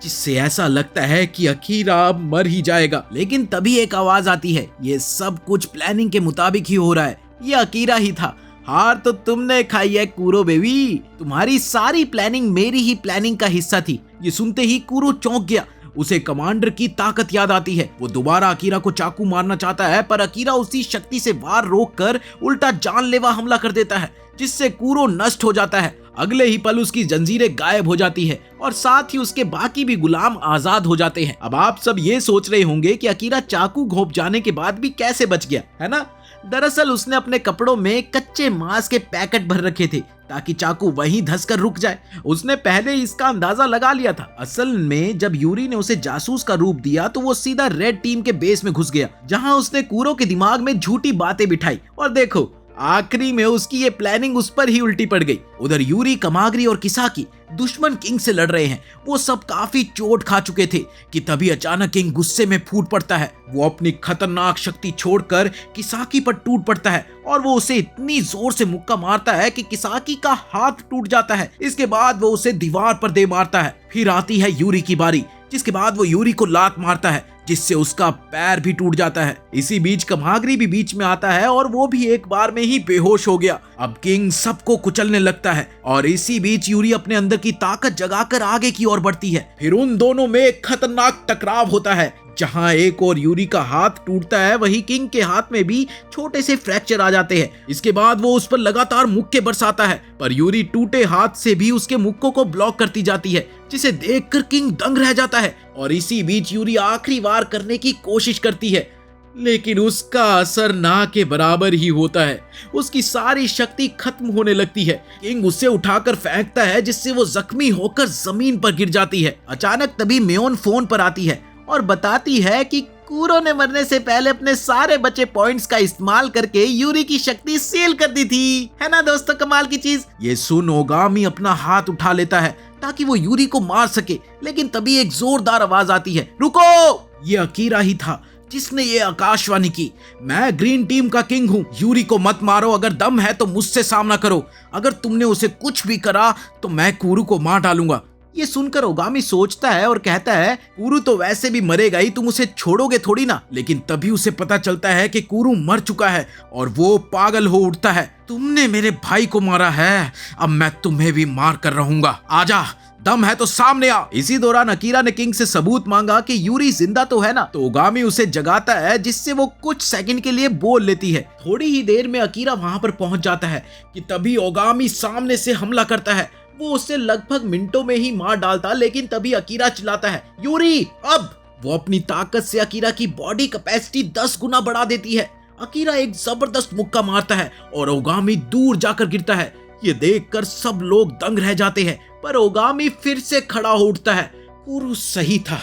Speaker 1: जिससे ऐसा लगता है कि अकीरा अब मर ही जाएगा। लेकिन तभी एक आवाज आती है, ये सब कुछ प्लानिंग के मुताबिक ही हो रहा है, ये अकीरा ही था। हार तो तुमने खाई है कूरो बेबी, तुम्हारी सारी प्लानिंग मेरी ही प्लानिंग का हिस्सा थी। ये सुनते ही कूरो चौंक गया। उसे कमांडर की ताकत याद आती है। वो दोबारा अकीरा को चाकू मारना चाहता है, पर अकीरा उसी शक्ति से वार रोककर उल्टा जानलेवा हमला कर देता है, जिससे कूरो नष्ट हो जाता है। अगले ही पल उसकी जंजीरें गायब हो जाती है और साथ ही उसके बाकी भी गुलाम आजाद हो जाते हैं। अब आप सब ये सोच रहे होंगे कि अकीरा चाकू घोंप जाने के बाद भी कैसे बच गया, है ना? दरअसल उसने अपने कपड़ों में कच्चे मांस के पैकेट भर रखे थे ताकि चाकू वहीं धंसकर रुक जाए। उसने पहले ही इसका अंदाजा लगा लिया था। असल में जब यूरी ने उसे जासूस का रूप दिया तो वो सीधा रेड टीम के बेस में घुस गया, जहां उसने कूरो के दिमाग में झूठी बातें बिठाई। और देखो, आखिरी में उसकी ये प्लानिंग उस पर ही उल्टी पड़ गई। उधर यूरी, कमागरी और किसाकी दुश्मन किंग से लड़ रहे हैं। वो सब काफी चोट खा चुके थे कि तभी अचानक किंग गुस्से में फूट पड़ता है। वो अपनी खतरनाक शक्ति छोड़कर किसाकी पर टूट पड़ता है और वो उसे इतनी जोर से मुक्का मारता है कि किसाकी का हाथ टूट जाता है। इसके बाद वो उसे दीवार पर दे मारता है। फिर आती है यूरी की बारी, जिसके बाद वो यूरी को लात मारता है, जिससे उसका पैर भी टूट जाता है। इसी बीच कमागरी भी बीच में आता है और वो भी एक बार में ही बेहोश हो गया। अब किंग सबको कुचलने लगता है और इसी बीच यूरी अपने अंदर की ताकत जगाकर आगे की ओर बढ़ती है। फिर उन दोनों में एक खतरनाक टकराव होता है, जहां एक और यूरी का हाथ टूटता है, वहीं किंग के हाथ में भी छोटे से फ्रैक्चर आ जाते हैं। इसके बाद वो उस पर लगातार मुक्के बरसाता है, पर यूरी टूटे हाथ से भी उसके मुक्कों को ब्लॉक करती जाती है, जिसे देखकर किंग दंग रह जाता है। और इसी बीच यूरी आखिरी वार करने की कोशिश करती है, लेकिन उसका असर ना के बराबर ही होता है। उसकी सारी शक्ति खत्म होने लगती है। किंग उसे उठाकर फेंकता है, जिससे वो जख्मी होकर जमीन पर गिर जाती है। अचानक तभी मेओन फोन पर आती है और बताती है कि कूरो ने मरने से पहले अपने सारे बचे पॉइंट्स का इस्तेमाल करके यूरी की शक्ति सील कर दी थी। है ना दोस्तों कमाल की चीज। ये सुन ओगामी अपना हाथ उठा लेता है ताकि वो यूरी को मार सके, लेकिन तभी एक जोरदार आवाज आती है, रुको! ये अकीरा ही था जिसने ये आकाशवाणी की, मैं ग्रीन टीम का किंग हूँ, यूरी को मत मारो, अगर दम है तो मुझसे सामना करो, अगर तुमने उसे कुछ भी करा तो मैं कूरू को मार डालूंगा। ये सुनकर ओगामी सोचता है और कहता है, कूरू तो वैसे भी मरेगा ही, तुम उसे छोड़ोगे थोड़ी ना। लेकिन तभी उसे पता चलता है कि कूरू मर चुका है और वो पागल हो उठता है। तुमने मेरे भाई को मारा है, अब मैं तुम्हें भी मार कर रहूंगा, आजा, दम है तो सामने आ। इसी दौरान अकीरा ने किंग से सबूत मांगा कि यूरी जिंदा तो है ना, तो ओगामी उसे जगाता है, जिससे वो कुछ सेकंड के लिए बोल लेती है। थोड़ी ही देर में अकीरा वहां पर पहुंच जाता है कि तभी ओगामी सामने से हमला करता है। वो उसे लगभग मिनटों में ही मार डालता, लेकिन तभी अकीरा चिल्लाता है, यूरी अब। वो अपनी ताकत से अकीरा की बॉडी कैपेसिटी 10 गुना बढ़ा देती है। अकीरा एक जबरदस्त मुक्का मारता है और ओगामी दूर जाकर गिरता है। ये देखकर सब लोग दंग रह जाते हैं, पर ओगामी फिर से खड़ा हो उठता है। कुरु सही था,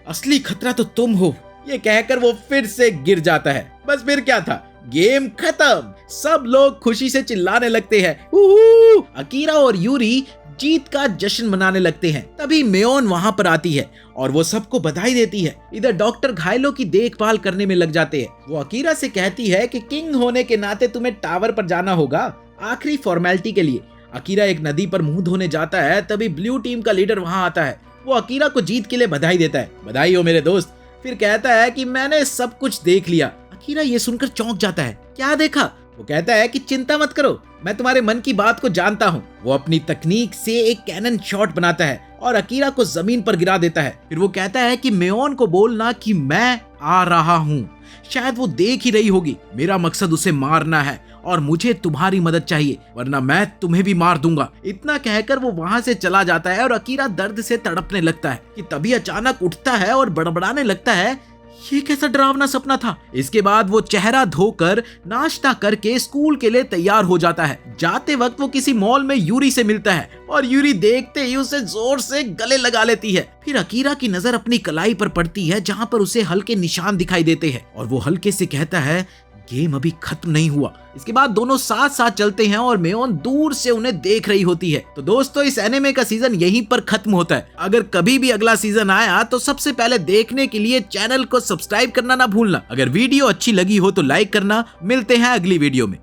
Speaker 1: असली खतरा तो तुम हो, ये कहकर वो फिर से गिर जाता है। बस फिर क्या था, गेम खत्म। सब लोग खुशी से चिल्लाने लगते हैं, उहू! अकीरा और यूरी जीत का जश्न मनाने लगते हैं। तभी मेओन वहां पर आती है और वो सबको बधाई देती है। इधर डॉक्टर घायलों की देखभाल करने में लग जाते हैं। वो अकीरा से कहती है कि किंग होने के नाते तुम्हें टावर पर जाना होगा, आखिरी फॉर्मेलिटी के लिए। अकीरा एक नदी पर मुंह धोने जाता है, तभी ब्लू टीम का लीडर वहां आता है। वो अकीरा को जीत के लिए बधाई देता है, बधाई हो मेरे दोस्त। फिर कहता है कि मैंने सब कुछ देख लिया। अकीरा ये सुनकर चौंक जाता है, क्या देखा? वो कहता है कि चिंता मत करो, मैं तुम्हारे मन की बात को जानता हूँ। वो अपनी तकनीक से एक कैनन शॉट बनाता है और अकीरा को जमीन पर गिरा देता है। फिर वो कहता है कि मेओन को बोलना कि मैं आ रहा हूँ। शायद वो देख ही रही होगी। मेरा मकसद उसे मारना है और मुझे तुम्हारी मदद चाहिए, वरना मैं तुम्हें भी मार दूंगा। इतना कहकर वो वहां से चला जाता है और अकीरा दर्द से तड़पने लगता है कि तभी अचानक उठता है और बड़बड़ाने लगता है, ये कैसा डरावना सपना था। इसके बाद वो चेहरा धोकर नाश्ता करके स्कूल के लिए तैयार हो जाता है। जाते वक्त वो किसी मॉल में यूरी से मिलता है और यूरी देखते ही उसे जोर से गले लगा लेती है। फिर अकीरा की नजर अपनी कलाई पर पड़ती है, जहां पर उसे हल्के निशान दिखाई देते हैं और वो हल्के से कहता है, गेम अभी खत्म नहीं हुआ। इसके बाद दोनों साथ साथ चलते हैं और मेओन दूर से उन्हें देख रही होती है। तो दोस्तों, इस एनिमे का सीजन यहीं पर खत्म होता है। अगर कभी भी अगला सीजन आया तो सबसे पहले देखने के लिए चैनल को सब्सक्राइब करना ना भूलना। अगर वीडियो अच्छी लगी हो तो लाइक करना। मिलते हैं अगली वीडियो में।